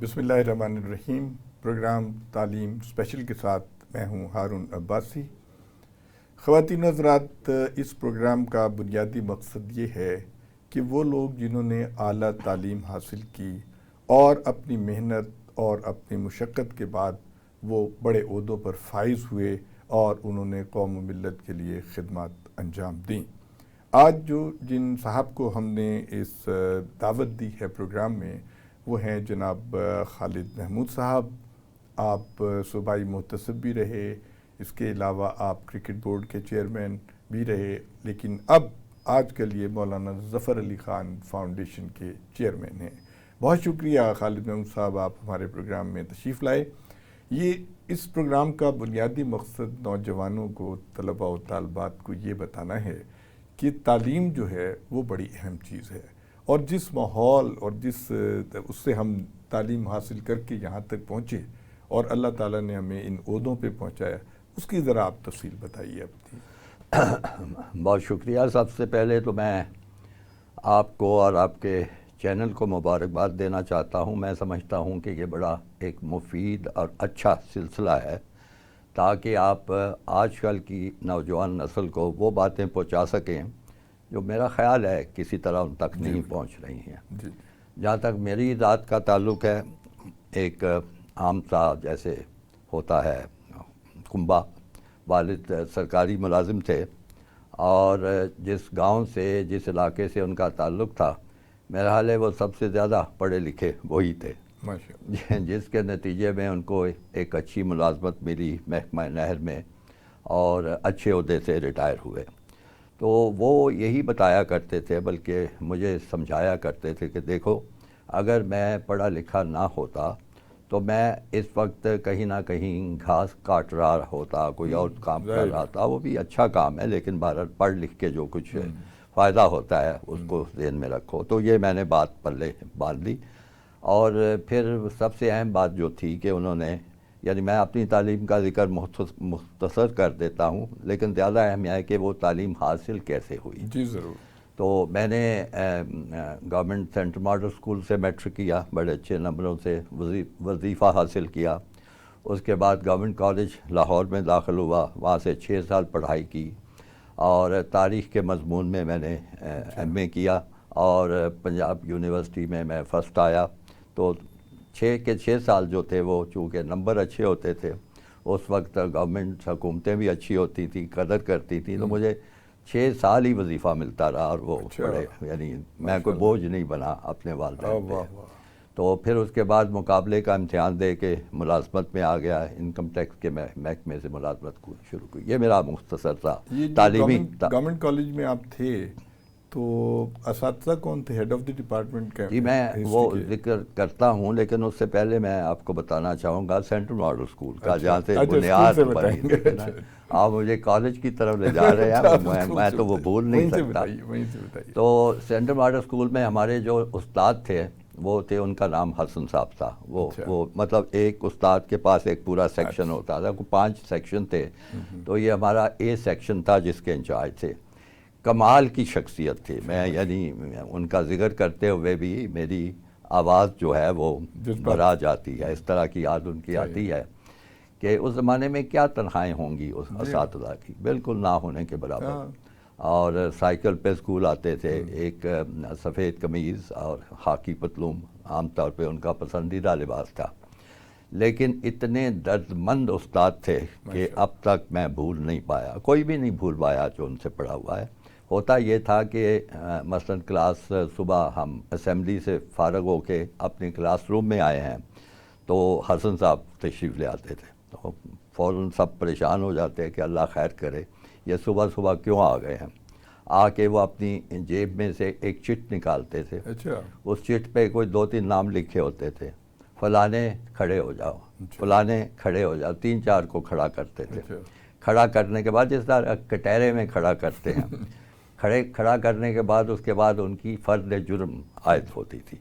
بسم اللہ الرحمن الرحیم۔ پروگرام تعلیم اسپیشل کے ساتھ میں ہوں ہارون عباسی۔ خواتین و حضرات، اس پروگرام کا بنیادی مقصد یہ ہے کہ وہ لوگ جنہوں نے اعلیٰ تعلیم حاصل کی اور اپنی محنت اور اپنی مشقت کے بعد وہ بڑے عہدوں پر فائز ہوئے اور انہوں نے قوم و ملت کے لیے خدمات انجام دیں، آج جن صاحب کو ہم نے اس دعوت دی ہے پروگرام میں، وہ ہیں جناب خالد محمود صاحب۔ آپ صوبائی محتسب بھی رہے، اس کے علاوہ آپ کرکٹ بورڈ کے چیئرمین بھی رہے، لیکن اب آج کل یہ مولانا ظفر علی خان فاؤنڈیشن کے چیئرمین ہیں۔ بہت شکریہ خالد محمود صاحب، آپ ہمارے پروگرام میں تشریف لائے۔ اس پروگرام کا بنیادی مقصد نوجوانوں کو، طلباء و طالبات کو یہ بتانا ہے کہ تعلیم جو ہے وہ بڑی اہم چیز ہے، اور جس ماحول اور اس سے ہم تعلیم حاصل کر کے یہاں تک پہنچے اور اللہ تعالیٰ نے ہمیں ان عہدوں پہ پہنچایا، اس کی ذرا آپ تفصیل بتائیے اپنی۔ بہت شکریہ۔ سب سے پہلے تو میں آپ کو اور آپ کے چینل کو مبارکباد دینا چاہتا ہوں۔ میں سمجھتا ہوں کہ یہ بڑا ایک مفید اور اچھا سلسلہ ہے تاکہ آپ آج کل کی نوجوان نسل کو وہ باتیں پہنچا سکیں جو میرا خیال ہے کسی طرح ان تک نہیں پہنچ رہی ہیں۔ جہاں تک میری ذات کا تعلق ہے، ایک عام سا جیسے ہوتا ہے کنبہ، والد سرکاری ملازم تھے، اور جس گاؤں سے، جس علاقے سے ان کا تعلق تھا، میرا حال ہے وہ سب سے زیادہ پڑھے لکھے وہی تھے، جس کے نتیجے میں ان کو ایک اچھی ملازمت ملی محکمہ نہر میں اور اچھے عہدے سے ریٹائر ہوئے۔ تو وہ یہی بتایا کرتے تھے، بلکہ مجھے سمجھایا کرتے تھے کہ دیکھو، اگر میں پڑھا لکھا نہ ہوتا تو میں اس وقت کہیں نہ کہیں گھاس کاٹ رہا ہوتا، کوئی اور کام کر رہا تھا، وہ بھی اچھا کام ہے، لیکن بہرحال پڑھ لکھ کے جو کچھ فائدہ ہوتا ہے اس کو ذہن میں رکھو۔ تو یہ میں نے بات پلے باندھ لی، اور پھر سب سے اہم بات جو تھی کہ انہوں نے، یعنی میں اپنی تعلیم کا ذکر مختصر کر دیتا ہوں، لیکن زیادہ اہم یہ ہے کہ وہ تعلیم حاصل کیسے ہوئی۔ جی ضرور۔ تو میں نے گورنمنٹ سینٹرل ماڈل اسکول سے میٹرک کیا، بڑے اچھے نمبروں سے وظیفہ حاصل کیا۔ اس کے بعد گورنمنٹ کالج لاہور میں داخل ہوا، وہاں سے 6 سال پڑھائی کی، اور تاریخ کے مضمون میں نے ایم اے کیا، اور پنجاب یونیورسٹی میں فرسٹ آیا۔ تو 6 سال جو تھے وہ چونکہ نمبر اچھے ہوتے تھے، اس وقت گورنمنٹ حکومتیں بھی اچھی ہوتی تھیں، قدر کرتی تھیں، تو مجھے 6 سال ہی وظیفہ ملتا رہا، اور وہ بڑے، یعنی میں کوئی بوجھ نہیں بنا اپنے والدین پہ۔ تو پھر اس کے بعد مقابلے کا امتحان دے کے ملازمت میں آ گیا، انکم ٹیکس کے محکمے سے ملازمت شروع کی۔ یہ میرا مختصر تھا تعلیمی۔ گورنمنٹ کالج میں آپ تھے تو اساتذہ کون تھے، ہیڈ آف دی ڈپارٹمنٹ کا؟ جی میں وہ ذکر کرتا ہوں، لیکن اس سے پہلے میں آپ کو بتانا چاہوں گا سینٹرل ماڈل اسکول کا، جہاں سے بنیاد بنی تھی۔ آپ مجھے کالج کی طرف لے جا رہے ہیں، میں تو وہ بھول نہیں سکتا۔ تو سینٹرل ماڈل اسکول میں ہمارے جو استاد تھے وہ تھے، ان کا نام حسن صاحب تھا۔ وہ مطلب ایک استاد کے پاس ایک پورا سیکشن ہوتا تھا، 5 سیکشن تھے، تو یہ ہمارا اے سیکشن تھا جس کے انچارج تھے۔ کمال کی شخصیت تھی، میں یعنی ان کا ذکر کرتے ہوئے بھی میری آواز جو ہے وہ بھرا جاتی ہے، اس طرح کی یاد ان کی آتی ہے کہ اس زمانے میں کیا تنخواہیں ہوں گی اس اساتذہ کی، بالکل نہ ہونے کے برابر۔ اور سائیکل پہ اسکول آتے تھے، ایک سفید قمیض اور خاکی پتلون عام طور پہ ان کا پسندیدہ لباس تھا، لیکن اتنے درد مند استاد تھے کہ اب تک میں بھول نہیں پایا، کوئی بھی نہیں بھول پایا جو ان سے پڑھا ہوا ہے۔ ہوتا یہ تھا کہ مثلاً کلاس صبح ہم اسمبلی سے فارغ ہو کے اپنے کلاس روم میں آئے ہیں تو حسن صاحب تشریف لے آتے تھے، تو فوراً سب پریشان ہو جاتے کہ اللہ خیر کرے، یہ صبح صبح کیوں آ گئے ہیں۔ آ کے وہ اپنی جیب میں سے ایک چٹ نکالتے تھے، اس چٹ پہ کوئی 2-3 نام لکھے ہوتے تھے، فلانے کھڑے ہو جاؤ، فلانے کھڑے ہو جاؤ، 3-4 کو کھڑا کرتے تھے۔ کھڑا کرنے کے بعد جس طرح کٹہرے میں کھڑا کرتے ہیں، کھڑا کرنے کے بعد اس کے بعد ان کی فرد جرم عائد ہوتی تھی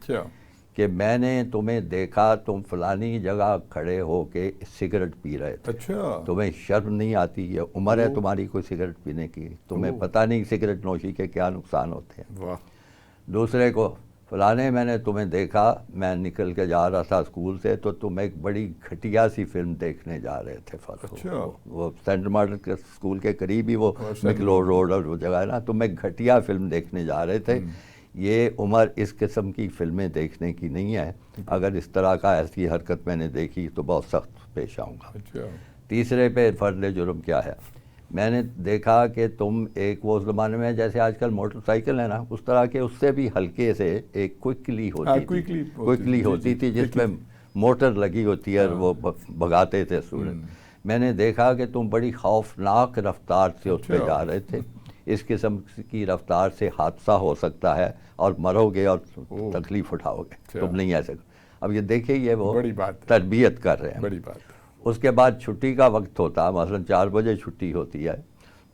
کہ میں نے تمہیں دیکھا تم فلانی جگہ کھڑے ہو کے سگریٹ پی رہے تھے، تمہیں شرم نہیں آتی؟ یہ عمر ہے تمہاری کوئی سگریٹ پینے کی؟ تمہیں پتہ نہیں سگریٹ نوشی کے کیا نقصان ہوتے ہیں؟ دوسرے کو فلانے میں نے تمہیں دیکھا، میں نکل کے جا رہا تھا اسکول سے، تو تم ایک بڑی گھٹیا سی فلم دیکھنے جا رہے تھے وہ سینٹ مارٹن کے اسکول کے قریب ہی وہ مکلوڈ روڈ اور وہ جگہ ہے نا، تم ایک گھٹیا فلم دیکھنے جا رہے تھے. یہ عمر اس قسم کی فلمیں دیکھنے کی نہیں ہے. اگر اس طرح کا ایسی حرکت میں نے دیکھی تو بہت سخت پیش آؤں گا. تیسرے پہ فرد جرم کیا ہے، میں نے دیکھا کہ تم ایک وہ زمانے میں جیسے آج کل موٹر سائیکل ہے نا، اس طرح کے اس سے بھی ہلکے سے ایک کوئکلی ہوتی تھی جس میں موٹر لگی ہوتی ہے اور وہ بھگاتے تھے اسٹوڈنٹ. میں نے دیکھا کہ تم بڑی خوفناک رفتار سے اس پہ جا رہے تھے. اس قسم کی رفتار سے حادثہ ہو سکتا ہے اور مرو گے اور تکلیف اٹھاؤ گے، تم نہیں ایسے. اب یہ دیکھیں یہ وہ تربیت کر رہے ہیں. بڑی بات. اس کے بعد چھٹی کا وقت ہوتا ہے، مثلا 4 بجے چھٹی ہوتی ہے،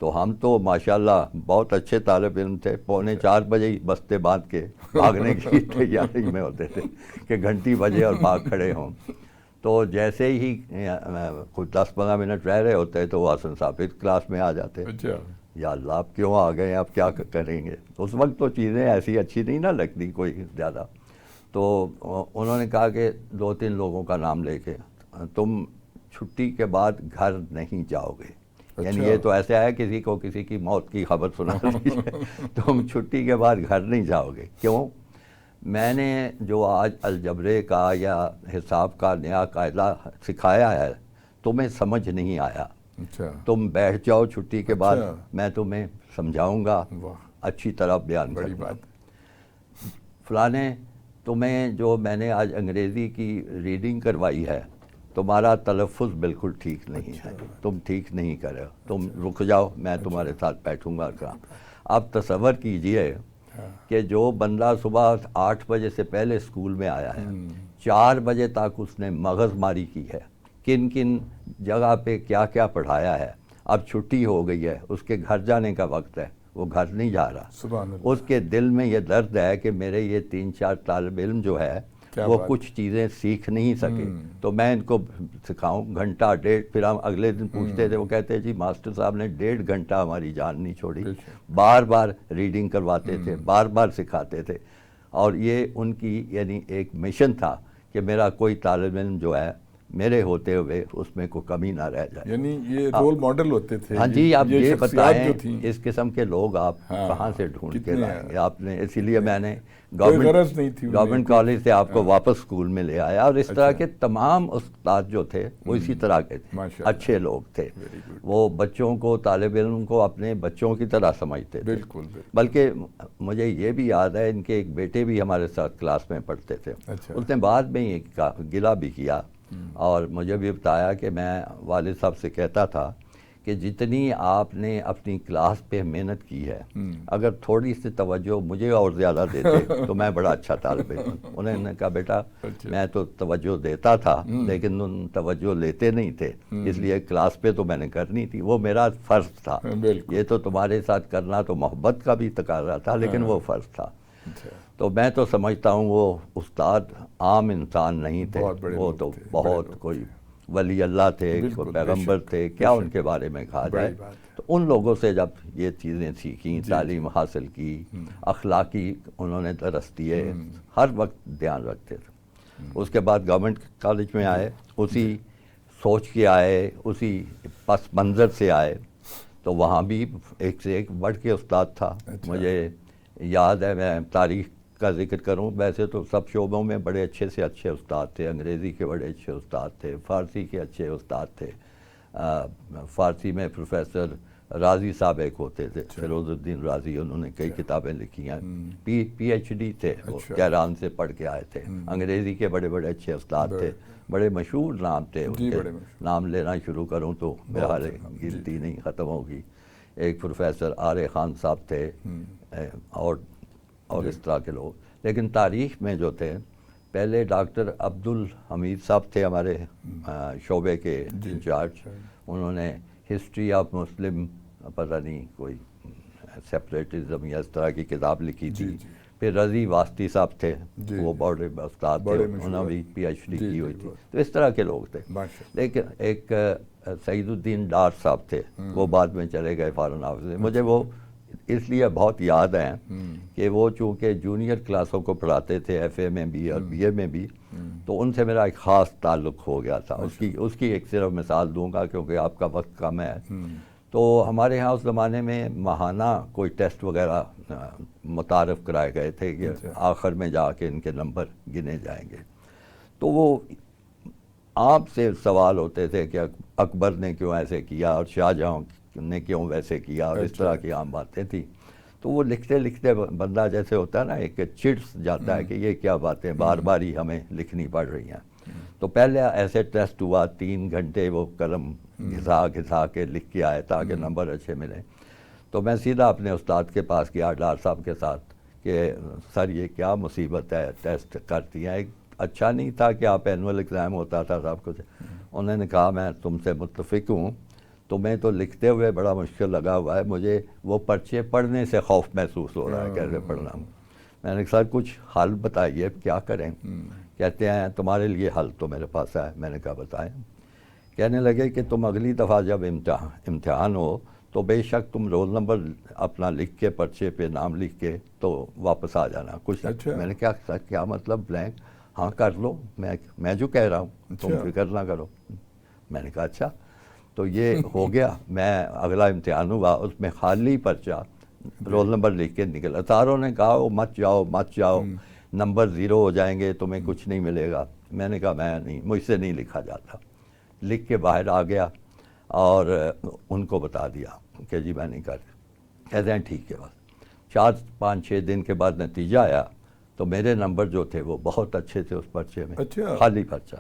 تو ہم تو ماشاءاللہ بہت اچھے طالب علم تھے، 3:45 بجے ہی بستے باندھ کے بھاگنے کی تیاری میں ہوتے تھے کہ گھنٹی بجے اور بھاگ کھڑے ہوں. تو جیسے ہی کچھ 10-15 منٹ رہ رہے ہوتے تو وہ حسن صاحب کلاس میں آ جاتے. یا اللہ آپ کیوں آ گئے، آپ کیا کریں گے. اس وقت تو چیزیں ایسی اچھی نہیں نہ لگتی کوئی زیادہ. تو انہوں نے کہا کہ 2-3 لوگوں کا نام لے کے تم چھٹی کے بعد گھر نہیں جاؤ گے. یعنی یہ تو ایسا ہے کسی کو کسی کی موت کی خبر سنا دیجیے، تم چھٹی کے بعد گھر نہیں جاؤ گے. کیوں؟ میں نے جو آج الجبرے کا یا حساب کا نیا قاعدہ سکھایا ہے تمہیں سمجھ نہیں آیا. تم بیٹھ جاؤ چھٹی کے بعد، میں تمہیں سمجھاؤں گا اچھی طرح بیان کروں گا. فلانے تمہیں جو میں نے آج انگریزی کی ریڈنگ کروائی ہے تمہارا تلفظ بالکل ٹھیک نہیں ہے، تم ٹھیک نہیں کر رہے ہو، تم رک جاؤ میں تمہارے ساتھ بیٹھوں گا. آپ تصور کیجئے کہ جو بندہ صبح 8 بجے سے پہلے اسکول میں آیا ہے، 4 بجے تک اس نے مغز ماری کی ہے، کن کن جگہ پہ کیا کیا پڑھایا ہے. اب چھٹی ہو گئی ہے، اس کے گھر جانے کا وقت ہے، وہ گھر نہیں جا رہا. اس کے دل میں یہ درد ہے کہ میرے یہ 3-4 طالب علم جو ہے وہ کچھ چیزیں سیکھ نہیں سکے، تو میں ان کو سکھاؤں. گھنٹہ 1.5، پھر ہم اگلے دن پوچھتے تھے، وہ کہتے جی ماسٹر صاحب نے 1.5 گھنٹہ ہماری جان نہیں چھوڑی. بار بار ریڈنگ کرواتے تھے، بار بار سکھاتے تھے. اور یہ ان کی یعنی ایک مشن تھا کہ میرا کوئی طالب علم جو ہے میرے ہوتے ہوئے اس میں کوئی کمی نہ رہ جائے. یعنی یہ رول ماڈل ہوتے تھے. ہاں جی. آپ یہ بتائیں اس قسم کے لوگ آپ کہاں سے ڈھونڈ کے لائیں گے. آپ نے اسی لیے میں نے گورنمنٹ کالج سے آپ کو واپس اسکول میں لے آیا. اور اس طرح کے تمام استاد جو تھے وہ اسی طرح کے تھے، اچھے لوگ تھے. وہ بچوں کو، طالب علم کو اپنے بچوں کی طرح سمجھتے تھے. بلکہ مجھے یہ بھی یاد ہے ان کے ایک بیٹے بھی ہمارے ساتھ کلاس میں پڑھتے تھے. اس نے بعد میں یہ گلہ بھی کیا اور مجھے بھی بتایا کہ میں والد صاحب سے کہتا تھا کہ جتنی آپ نے اپنی کلاس پہ محنت کی ہے، اگر تھوڑی سی توجہ مجھے اور زیادہ دیتے تو میں بڑا اچھا طالب علم. انہوں نے کہا بیٹا میں تو توجہ دیتا تھا لیکن ان توجہ لیتے نہیں تھے، اس لیے کلاس پہ تو میں نے کرنی تھی، وہ میرا فرض تھا. یہ تو تمہارے ساتھ کرنا تو محبت کا بھی تقاضا تھا لیکن وہ فرض تھا. تو میں تو سمجھتا ہوں وہ استاد عام انسان نہیں تھے، وہ تو بہت کوئی ولی اللہ تھے، کوئی پیغمبر تھے، کیا ان کے بارے میں کہا جائے. تو ان لوگوں سے جب یہ چیزیں سیکھیں، تعلیم حاصل کی، اخلاقی انہوں نے درس دیے، ہر وقت دھیان رکھتے تھے. اس کے بعد گورنمنٹ کالج میں آئے، اسی سوچ کے آئے، اسی پس منظر سے آئے. تو وہاں بھی ایک سے ایک بڑھ کے استاد تھا. مجھے یاد ہے، میں تاریخ کا ذکر کروں، ویسے تو سب شعبوں میں بڑے اچھے سے اچھے استاد تھے. انگریزی کے بڑے اچھے استاد تھے، فارسی کے اچھے استاد تھے. فارسی میں پروفیسر راضی صاحب ایک ہوتے تھے، فیروز الدین راضی، انہوں نے کئی کتابیں لکھی ہیں. پی ایچ ڈی تھے، وہ تہران سے پڑھ کے آئے تھے. انگریزی کے بڑے بڑے اچھے استاد تھے، بڑے مشہور نام تھے. ان کے نام لینا شروع کروں تو بہرحال گنتی نہیں ختم ہوگی. ایک پروفیسر آرے خان صاحب تھے اور اس طرح کے لوگ. لیکن تاریخ میں جو تھے، پہلے ڈاکٹر عبدالحمید صاحب تھے ہمارے شعبے کے انچارج. انہوں نے ہسٹری آف مسلم پتہ نہیں کوئی سیپریٹزم یا اس طرح کی کتاب لکھی تھی. پھر رضی واسطی صاحب تھے، وہ بڑے استاد تھے، انہوں نے بھی پی ایچ ڈی کی ہوئی تھی. تو اس طرح کے لوگ تھے. لیکن ایک سعید الدین ڈار صاحب تھے، وہ بعد میں چلے گئے فارن آفس. مجھے وہ اس لیے بہت یاد ہیں کہ وہ چونکہ جونیئر کلاسوں کو پڑھاتے تھے ایف اے میں بھی اور بی اے میں بھی، تو ان سے میرا ایک خاص تعلق ہو گیا تھا. اس کی ایک صرف مثال دوں گا کیونکہ آپ کا وقت کم ہے. تو ہمارے ہاں اس زمانے میں ماہانہ کوئی ٹیسٹ وغیرہ متعارف کرائے گئے تھے کہ آخر میں جا کے ان کے نمبر گنے جائیں گے. تو وہ آپ سے سوال ہوتے تھے کہ اکبر نے کیوں ایسے کیا اور شاہ جہاں نے کیوں ویسے کیا، اور اس طرح کی عام باتیں تھیں. تو وہ لکھتے لکھتے بندہ جیسے ہوتا ہے نا ایک چڑس جاتا ہے کہ یہ کیا باتیں بار بار ہی ہمیں لکھنی پڑ رہی ہیں. تو پہلے ایسے ٹیسٹ ہوا 3 گھنٹے وہ قلم گھسا کے لکھ کے آئے تاکہ نمبر اچھے ملیں. تو میں سیدھا اپنے استاد کے پاس گیا ڈار صاحب کے ساتھ کہ سر یہ کیا مصیبت ہے، ٹیسٹ کرتی ہیں. اچھا نہیں تھا کہ آپ اینول ایگزام ہوتا تھا سب کچھ. انہوں نے کہا میں تم سے متفق ہوں، تمہیں تو لکھتے ہوئے بڑا مشکل لگا ہوا ہے، مجھے وہ پرچے پڑھنے سے خوف محسوس ہو رہا ہے کیسے پڑھنا. میں نے کہا سر کچھ حل بتائیے کیا کریں. کہتے ہیں تمہارے لیے حل تو میرے پاس ہے. میں نے کہا بتائیں. کہنے لگے کہ تم اگلی دفعہ جب امتحان ہو تو بے شک تم رول نمبر اپنا لکھ کے پرچے پہ نام لکھ کے تو واپس آ جانا کچھ. میں نے کہا سر کیا مطلب بلینک؟ ہاں کر لو، میں جو کہہ رہا ہوں تم فکر نہ کرو. میں نے کہا اچھا. تو یہ ہو گیا. میں اگلا امتحان ہوا اس میں خالی پرچہ رول نمبر لکھ کے نکلا. ساروں نے کہا وہ مت جاؤ نمبر 0 ہو جائیں گے، تمہیں کچھ نہیں ملے گا. میں نے کہا میں نہیں، مجھ سے نہیں لکھا جاتا. لکھ کے باہر آ گیا اور ان کو بتا دیا کہ جی میں نہیں کر. کہتے ہیں ٹھیک ہے. بس 4-5-6 دن کے بعد نتیجہ آیا تو میرے نمبر جو تھے وہ بہت اچھے تھے اس پرچے میں. خالی پرچہ.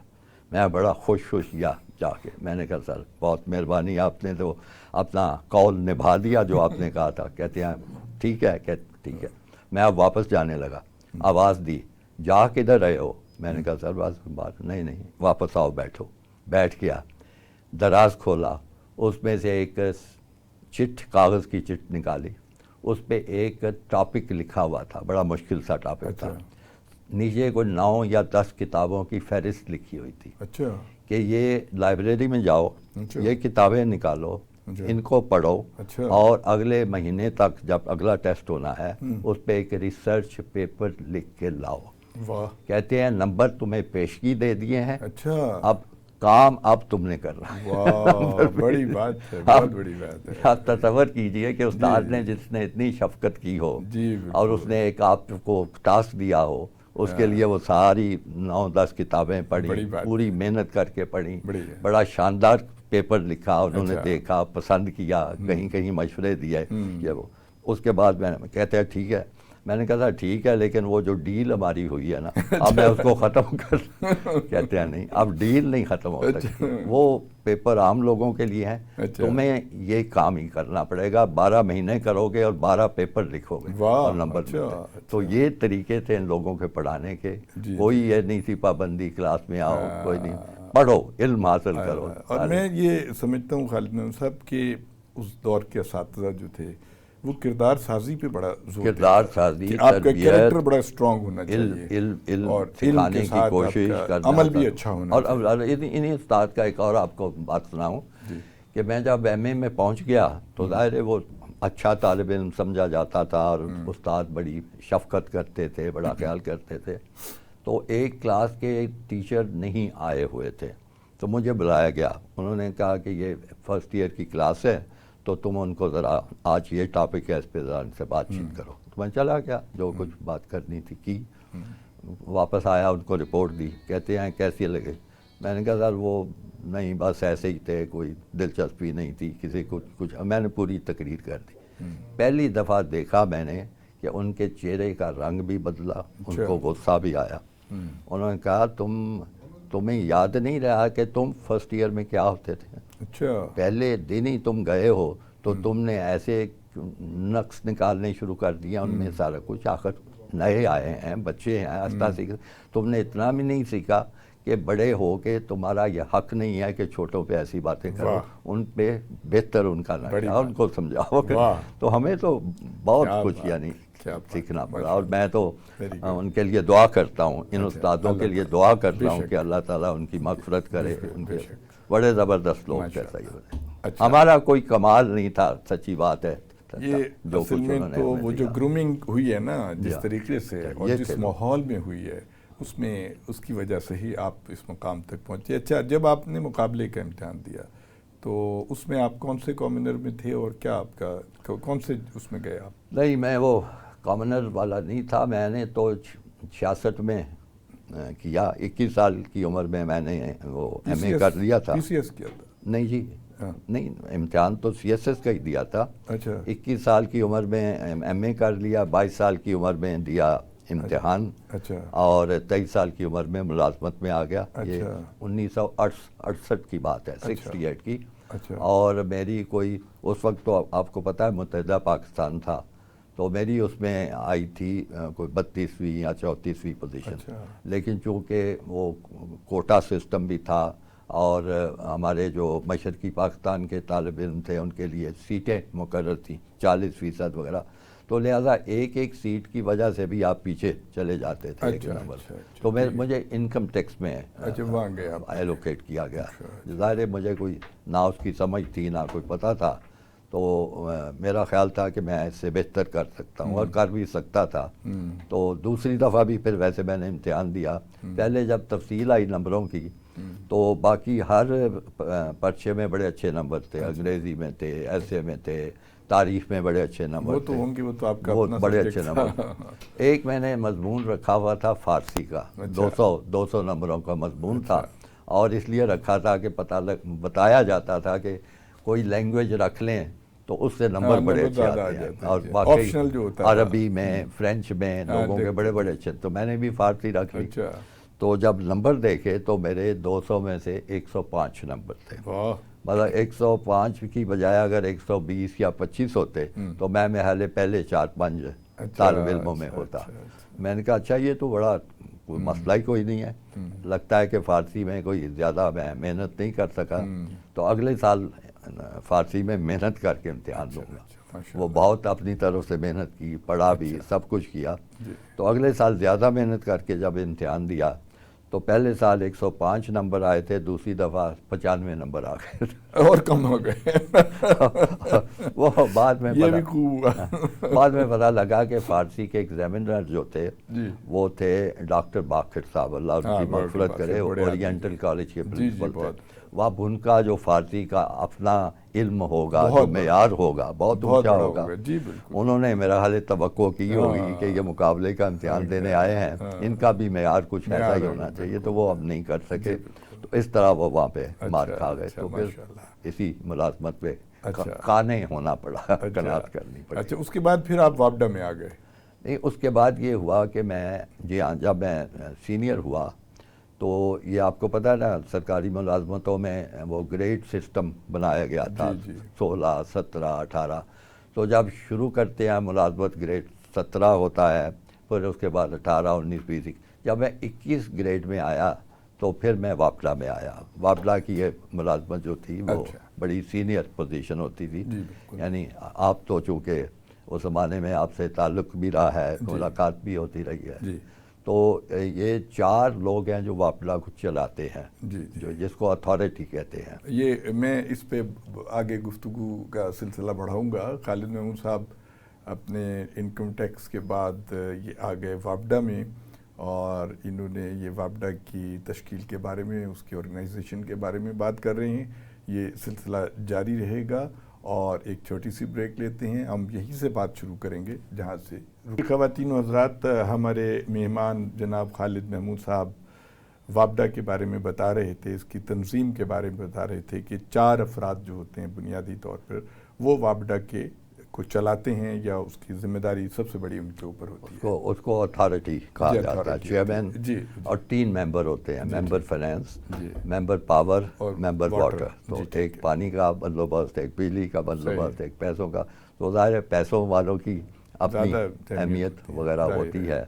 میں بڑا خوش گیا جا کے. میں نے کہا سر بہت مہربانی، آپ نے تو اپنا قول نبھا دیا جو آپ نے کہا تھا. کہتے ہیں ٹھیک ہے. ٹھیک ہے. میں اب واپس جانے لگا. آواز دی جا کدھر رہے ہو؟ میں نے کہا سر بات نہیں واپس آؤ بیٹھو. بیٹھ گیا. دراز کھولا، اس میں سے ایک کاغذ کی چٹ نکالی. اس پہ ایک ٹاپک لکھا ہوا تھا، بڑا مشکل سا ٹاپک تھا. نیچے کوئی 9 یا 10 کتابوں کی فہرست لکھی ہوئی تھی کہ یہ لائبریری میں جاؤ، یہ کتابیں نکالو، ان کو پڑھو، اور اگلے مہینے تک جب اگلا ٹیسٹ ہونا ہے اس پہ ایک ریسرچ پیپر لکھ کے لاؤ. کہتے ہیں نمبر تمہیں پیشگی دے دیے ہیں، اب کام اب تم نے کرنا. بڑی بات ہے، بہت بڑی بات ہے. آپ تصور کیجئے کہ استاد نے جس نے اتنی شفقت کی ہو اور اس نے ایک آپ کو ٹاسک دیا ہو، اس کے لیے وہ ساری 9-10 کتابیں پڑھی، پوری محنت کر کے پڑھی، بڑا شاندار پیپر لکھا. انہوں نے دیکھا، پسند کیا، کہیں مشورے دیے. اس کے بعد میں کہتے ہیں ٹھیک ہے. میں نے کہا تھا ٹھیک ہے لیکن وہ جو ڈیل ہماری ہوئی ہے نا اب میں اس کو ختم کر. کہتے ہیں نہیں اب ڈیل نہیں ختم ہو سکتی، وہ پیپر عام لوگوں کے لیے ہے، تمہیں یہ کام ہی کرنا پڑے گا. 12 مہینے کرو گے اور 12 پیپر لکھو گے اور نمبر ملتے. تو یہ طریقے تھے ان لوگوں کے پڑھانے کے. کوئی یہ نہیں تھی پابندی کلاس میں آؤ، کوئی نہیں، پڑھو، علم حاصل کرو. اور میں یہ سمجھتا ہوں خالد محمد صاحب کہ اس دور کے اساتذہ جو تھے وہ کردار سازی پہ بڑا زور دیتے. کردار سازی، آپ کا کریکٹر بڑا اسٹرانگ ہونا چاہیے، علم اور سکھانے کی کوشش کرنا، عمل بھی اچھا ہونا چاہیے. اور انہیں استاد کا ایک اور آپ کو بات سناؤں کہ میں جب ایم اے میں پہنچ گیا تو ظاہر ہے وہ اچھا طالب علم سمجھا جاتا تھا اور استاد بڑی شفقت کرتے تھے، بڑا خیال کرتے تھے. تو ایک کلاس کے ٹیچر نہیں آئے ہوئے تھے تو مجھے بلایا گیا. انہوں نے کہا کہ یہ فرسٹ ایئر کی کلاس ہے تو تم ان کو ذرا آج یہ ٹاپک ہے اس پہ ذرا ان سے بات چیت کرو. تو میں چلا گیا، جو کچھ بات کرنی تھی کی. واپس آیا، ان کو رپورٹ دی. کہتے ہیں کیسی لگے؟ میں نے کہا سر وہ نہیں بس ایسے ہی تھے، کوئی دلچسپی نہیں تھی کسی کو کچھ. میں نے پوری تقریر کر دی. پہلی دفعہ دیکھا میں نے کہ ان کے چہرے کا رنگ بھی بدلا، ان کو غصہ بھی آیا. انہوں نے کہا تمہیں یاد نہیں رہا کہ تم فرسٹ ایئر میں کیا ہوتے تھے؟ پہلے دن ہی تم گئے ہو تو تم نے ایسے نقص نکالنے شروع کر دیا ان میں سارا کچھ. آخر نئے آئے ہیں، بچے ہیں، آہستہ سیکھ. تم نے اتنا بھی نہیں سیکھا کہ بڑے ہو کے تمہارا یہ حق نہیں ہے کہ چھوٹوں پہ ایسی باتیں کرو. ان پہ بہتر ان کا نہ ان کو سمجھاؤ. تو ہمیں تو بہت کچھ یعنی سیکھنا پڑا. اور میں تو ان کے لیے دعا کرتا ہوں، ان استادوں کے لیے دعا کرتا ہوں کہ اللہ تعالیٰ ان کی مغفرت کرے. ان کے بڑے زبردست لوگ تھے. صحیح. ہمارا کوئی کمال نہیں تھا، سچی بات ہے، بہتر یہ تھا جو اصل کچھ میں انہوں نے تو ہمیں وہ جو دیا۔ گرومنگ ہوئی ہے نا جس طریقے سے اور یہ جس تھے لوگ۔ ماحول میں ہوئی ہے اس میں اس کی وجہ سے ہی آپ اس مقام تک پہنچے۔ اچھا، جب آپ نے مقابلے کا امتحان دیا تو اس میں آپ کون سے کامنر میں تھے اور کیا آپ کا کون سے اس میں گئے آپ؟ نہیں، میں وہ کامنر والا نہیں تھا، میں نے تو 66 میں کیا، 21 سال کی عمر میں نے وہ ایم اے کر لیا تھا۔ پی سی ایس کیا تھا؟ نہیں جی، نہیں، امتحان تو سی ایس ایس کا ہی دیا تھا۔ اچھا 21 سال کی عمر میں ایم اے کر لیا، 22 سال کی عمر میں دیا امتحان، اچھا اور 23 سال کی عمر میں ملازمت میں آ گیا۔ یہ اچھا 1968 کی بات ہے، اچھا 68 کی۔ اچھا اور میری کوئی اس وقت تو آپ کو پتہ ہے متحدہ پاکستان تھا، تو میری اس میں آئی تھی کوئی 32ویں یا 34ویں پوزیشن، اچھا لیکن چونکہ وہ کوٹا سسٹم بھی تھا اور ہمارے جو مشرقی پاکستان کے طالب علم تھے ان کے لیے سیٹیں مقرر تھیں 40% وغیرہ، تو لہٰذا ایک سیٹ کی وجہ سے بھی آپ پیچھے چلے جاتے تھے ایک نمبر۔ تو مجھے انکم ٹیکس میں وہاں گئے آپ؟ ایلوکیٹ کیا گیا۔ ظاہر ہے مجھے کوئی نہ اس کی سمجھ تھی نہ کوئی پتہ تھا، تو میرا خیال تھا کہ میں اس سے بہتر کر سکتا ہوں اور کر بھی سکتا تھا۔ تو دوسری دفعہ بھی پھر ویسے میں نے امتحان دیا۔ پہلے جب تفصیل آئی نمبروں کی تو باقی ہر پرچے میں بڑے اچھے نمبر تھے، انگریزی میں تھے، ایسے میں تھے، تاریخ میں بڑے اچھے نمبر وہ تو ہوں گے، وہ تو آپ کا وہ اپنا بڑے سبجیکٹ اچھے تھا۔ نمبر۔ ایک میں نے مضمون رکھا ہوا تھا فارسی کا، 200 نمبروں کا مضمون تھا، اور اس لیے رکھا تھا کہ بتایا جاتا تھا کہ کوئی لینگویج رکھ لیں تو اس سے نمبر بڑے اچھے آتے ہیں، اور باقی عربی میں، فرینچ میں لوگوں کے بڑے بڑے اچھے، تو میں نے بھی فارسی رکھ لی۔ تو جب نمبر دیکھے تو میرے 200 میں سے 105 نمبر تھے، مطلب 105 کی بجائے اگر 120 یا 25 ہوتے تو میں محل پہلے 4-5 طالب علموں میں ہوتا۔ میں نے کہا اچھا یہ تو بڑا کوئی مسئلہ ہی کوئی نہیں ہے، لگتا ہے کہ فارسی میں کوئی زیادہ میں محنت نہیں کر سکا، تو اگلے سال فارسی میں محنت کر کے امتحان دوں گا۔ وہ بہت اپنی طرف سے محنت کی، پڑھا بھی، سب کچھ کیا۔ تو اگلے سال زیادہ محنت کر کے جب امتحان دیا تو پہلے سال 105 نمبر آئے تھے، دوسری دفعہ 95 نمبر آ گئے، اور کم ہو گئے۔ وہ بعد میں یہ بھی خوب ہوا۔ بعد میں پتہ لگا کہ فارسی کے ایگزامینر جو تھے وہ تھے ڈاکٹر باقر صاحب، اللہ ان کی مغفرت کرے، اورینٹل کالج کے پرنسپل تھے۔ اب ان کا جو فارسی کا اپنا علم ہوگا، جو معیار ہوگا، بہت اونچا ہوگا۔ انہوں نے میرا حال توقع کی ہوگی کہ یہ مقابلے کا امتحان دینے آئے ہیں، ان کا بھی معیار کچھ ایسا ہی ہونا چاہیے، تو وہ اب نہیں کر سکے، تو اس طرح وہ وہاں پہ مار کھا گئے۔ تو پھر اسی ملازمت پہ قانع ہونا پڑا، قناعت کرنی پڑی۔ اچھا، اس کے بعد پھر آپ وابڈا میں آ گئے؟ نہیں، اس کے بعد یہ ہوا کہ میں جب میں سینئر ہوا تو یہ آپ کو پتہ ہے نا سرکاری ملازمتوں میں وہ گریڈ سسٹم بنایا گیا تھا، 16، 17، 18۔ تو جب شروع کرتے ہیں ملازمت گریڈ 17 ہوتا ہے، پھر اس کے بعد 18، 19، 20۔ جب میں 21 گریڈ میں آیا تو پھر میں وابڈا میں آیا۔ وابڈا کی یہ ملازمت جو تھی وہ بڑی سینئر پوزیشن ہوتی تھی، یعنی آپ تو چونکہ اس زمانے میں آپ سے تعلق بھی رہا ہے، ملاقات بھی ہوتی رہی ہے، تو یہ 4 لوگ ہیں جو وابڈا کو چلاتے ہیں، جو جس کو اتھارٹی کہتے ہیں۔ یہ میں اس پہ آگے گفتگو کا سلسلہ بڑھاؤں گا۔ خالد محمود صاحب اپنے انکم ٹیکس کے بعد یہ آ گئے وابڈا میں، اور انہوں نے یہ وابڈا کی تشکیل کے بارے میں، اس کی آرگنائزیشن کے بارے میں بات کر رہے ہیں۔ یہ سلسلہ جاری رہے گا، اور ایک چھوٹی سی بریک لیتے ہیں، ہم یہیں سے بات شروع کریں گے جہاں سے۔ خواتین و حضرات، ہمارے مہمان جناب خالد محمود صاحب وابڈا کے بارے میں بتا رہے تھے، اس کی تنظیم کے بارے میں بتا رہے تھے کہ 4 افراد جو ہوتے ہیں بنیادی طور پر وہ وابڈا کے کو چلاتے ہیں، یا اس کی ذمہ داری سب سے بڑی ان کے اوپر ہوتی ہے۔ اس کو اتھارٹی کہا جاتا ہے، چیئرمین اور 3 ممبر ہوتے ہیں، ممبر فائنانس، ممبر پاور، ممبر واٹر۔ تو ایک پانی کا بندوبست، ایک بجلی کا بندوبست، ایک پیسوں کا۔ تو ظاہر ہے پیسوں والوں کی اپنی اہمیت وغیرہ ہوتی ہے۔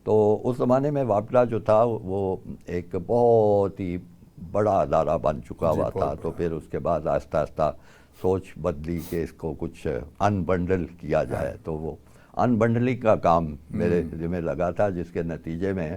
تو اس زمانے میں وابڈا جو تھا وہ ایک بہت ہی بڑا ادارہ بن چکا ہوا تھا، تو پھر اس کے بعد آہستہ آہستہ سوچ بدلی کہ اس کو کچھ انبنڈل کیا جائے، تو وہ انبنڈلنگ کا کام میرے ذمہ لگا تھا، جس کے نتیجے میں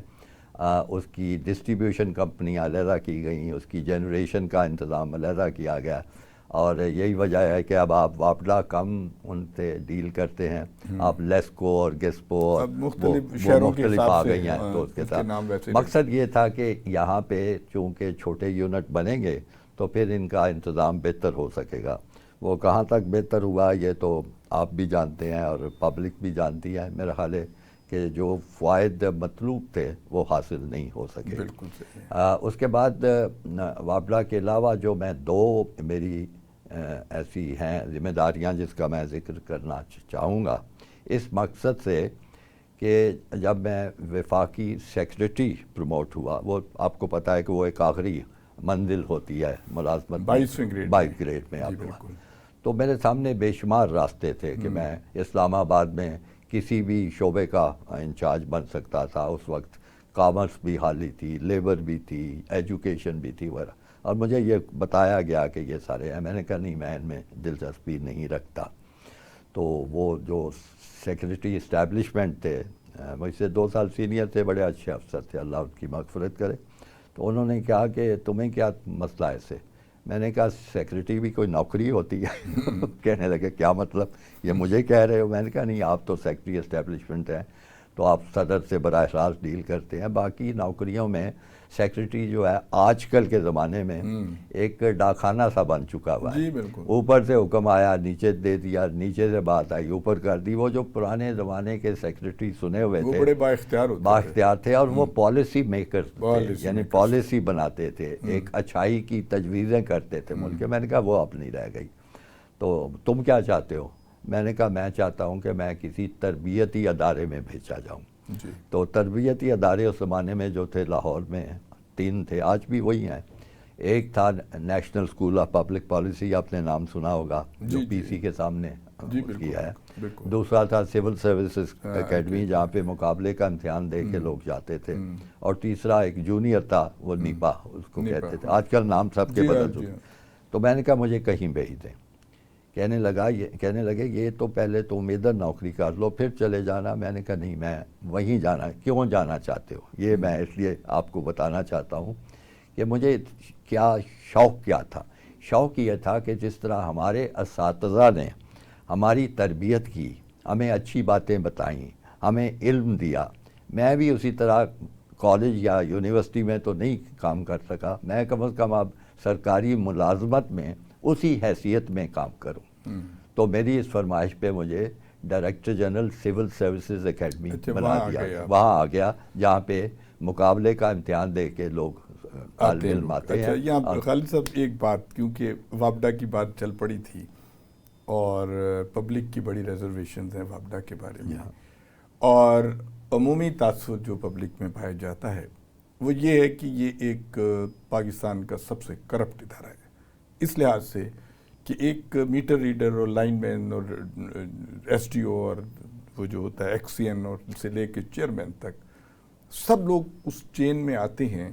اس کی ڈسٹریبیوشن کمپنی علیحدہ کی گئیں، اس کی جنریشن کا انتظام علیحدہ کیا گیا، اور یہی وجہ ہے کہ اب آپ واپڈا کم ان سے ڈیل کرتے ہیں. آپ لیسکو اور گیسپو اور مختلف آ گئی ہیں تو اس کے ساتھ مقصد یہ تھا کہ یہاں پہ چونکہ چھوٹے یونٹ بنیں گے تو پھر ان کا انتظام بہتر ہو سکے گا. وہ کہاں تک بہتر ہوا یہ تو آپ بھی جانتے ہیں اور پبلک بھی جانتی ہے. میرا خیال ہے کہ جو فوائد مطلوب تھے وہ حاصل نہیں ہو سکے. بالکل صحیح. اس کے بعد واپڈا کے علاوہ جو میں دو میری ایسی ہیں ذمہ داریاں جس کا میں ذکر کرنا چاہوں گا اس مقصد سے کہ جب میں وفاقی سیکریٹری پروموٹ ہوا، وہ آپ کو پتہ ہے کہ وہ ایک آخری منزل ہوتی ہے ملازمت 22 گریڈ میں آپ ہوا. تو میرے سامنے بے شمار راستے تھے کہ میں اسلام آباد میں کسی بھی شعبے کا انچارج بن سکتا تھا. اس وقت کامرس بھی حالی تھی، لیبر بھی تھی، ایجوکیشن بھی تھی وغیرہ، اور مجھے یہ بتایا گیا کہ یہ سارے ہیں. میں نے کہا نہیں، میں ان میں دلچسپی نہیں رکھتا. تو وہ جو سیکریٹری اسٹیبلشمنٹ تھے مجھ سے 2 سال سینئر تھے، بڑے اچھے افسر تھے، اللہ ان کی مغفرت کرے. تو انہوں نے کہا کہ تمہیں کیا مسئلہ ہے اسے؟ میں نے کہا سیکریٹری بھی کوئی نوکری ہوتی ہے. کہنے لگے کیا مطلب، یہ مجھے کہہ رہے ہو؟ میں نے کہا نہیں، آپ تو سیکریٹری اسٹیبلشمنٹ ہیں تو آپ صدر سے براہ راست ڈیل کرتے ہیں. باقی نوکریوں میں سیکریٹری جو ہے آج کل کے زمانے میں ایک ڈاکخانہ سا بن چکا ہوا ہے. اوپر سے حکم آیا نیچے دے دیا، نیچے سے بات آئی اوپر کر دی. وہ جو پرانے زمانے کے سیکریٹری سنے ہوئے تھے، بڑے بااختیار تھے اور وہ پالیسی میکر تھے، یعنی پالیسی بناتے تھے، ایک اچھائی کی تجویزیں کرتے تھے ملک. میں نے کہا وہ اب نہیں رہ گئی. تو تم کیا چاہتے ہو؟ میں نے کہا میں چاہتا ہوں کہ میں کسی تربیتی ادارے میں بھیجا جاؤں. تو تربیتی ادارے اس زمانے میں جو تھے لاہور میں 3 تھے، آج بھی وہی ہیں. ایک تھا national school of public policy, آپ نے نام سنا ہوگا، جو پی سی کے سامنے کی ہے. دوسرا تھا سول سروسز اکیڈمی، جہاں پہ مقابلے کا امتحان دے کے لوگ جاتے تھے. اور تیسرا ایک جونیئر تھا، وہ نیپا اس کو کہتے تھے. آج کل نام سب کے بدل چکے. تو میں نے کہا مجھے کہیں بھیج دیں. کہنے لگے یہ تو پہلے تم ادھر نوکری کر لو پھر چلے جانا. میں نے کہا نہیں، میں وہیں جانا. کیوں جانا چاہتے ہو؟ یہ میں اس لیے آپ کو بتانا چاہتا ہوں کہ مجھے کیا شوق کیا تھا. شوق یہ تھا کہ جس طرح ہمارے اساتذہ نے ہماری تربیت کی، ہمیں اچھی باتیں بتائیں، ہمیں علم دیا، میں بھی اسی طرح کالج یا یونیورسٹی میں تو نہیں کام کر سکا، میں کم از کم اب سرکاری ملازمت میں اسی حیثیت میں کام کروں. تو میری اس فرمائش پہ مجھے director general civil services academy بنا دیا. وہاں آ گیا جہاں پہ مقابلے کا امتحان دے کے لوگ طالب علم آتے ہیں. یہاں خالد صاحب ایک بات، کیونکہ واپڈا کی بات چل پڑی تھی اور پبلک کی بڑی ریزرویشنز ہیں واپڈا کے بارے میں، اور عمومی تاثر جو پبلک میں پایا جاتا ہے وہ یہ ہے کہ یہ ایک پاکستان کا سب سے کرپٹ ادارہ ہے، اس لحاظ سے کہ ایک میٹر ریڈر اور لائن مین اور ایس ڈی او اور وہ جو ہوتا ہے ایکس سی این اور سے لے کے چیئرمین تک سب لوگ اس چین میں آتے ہیں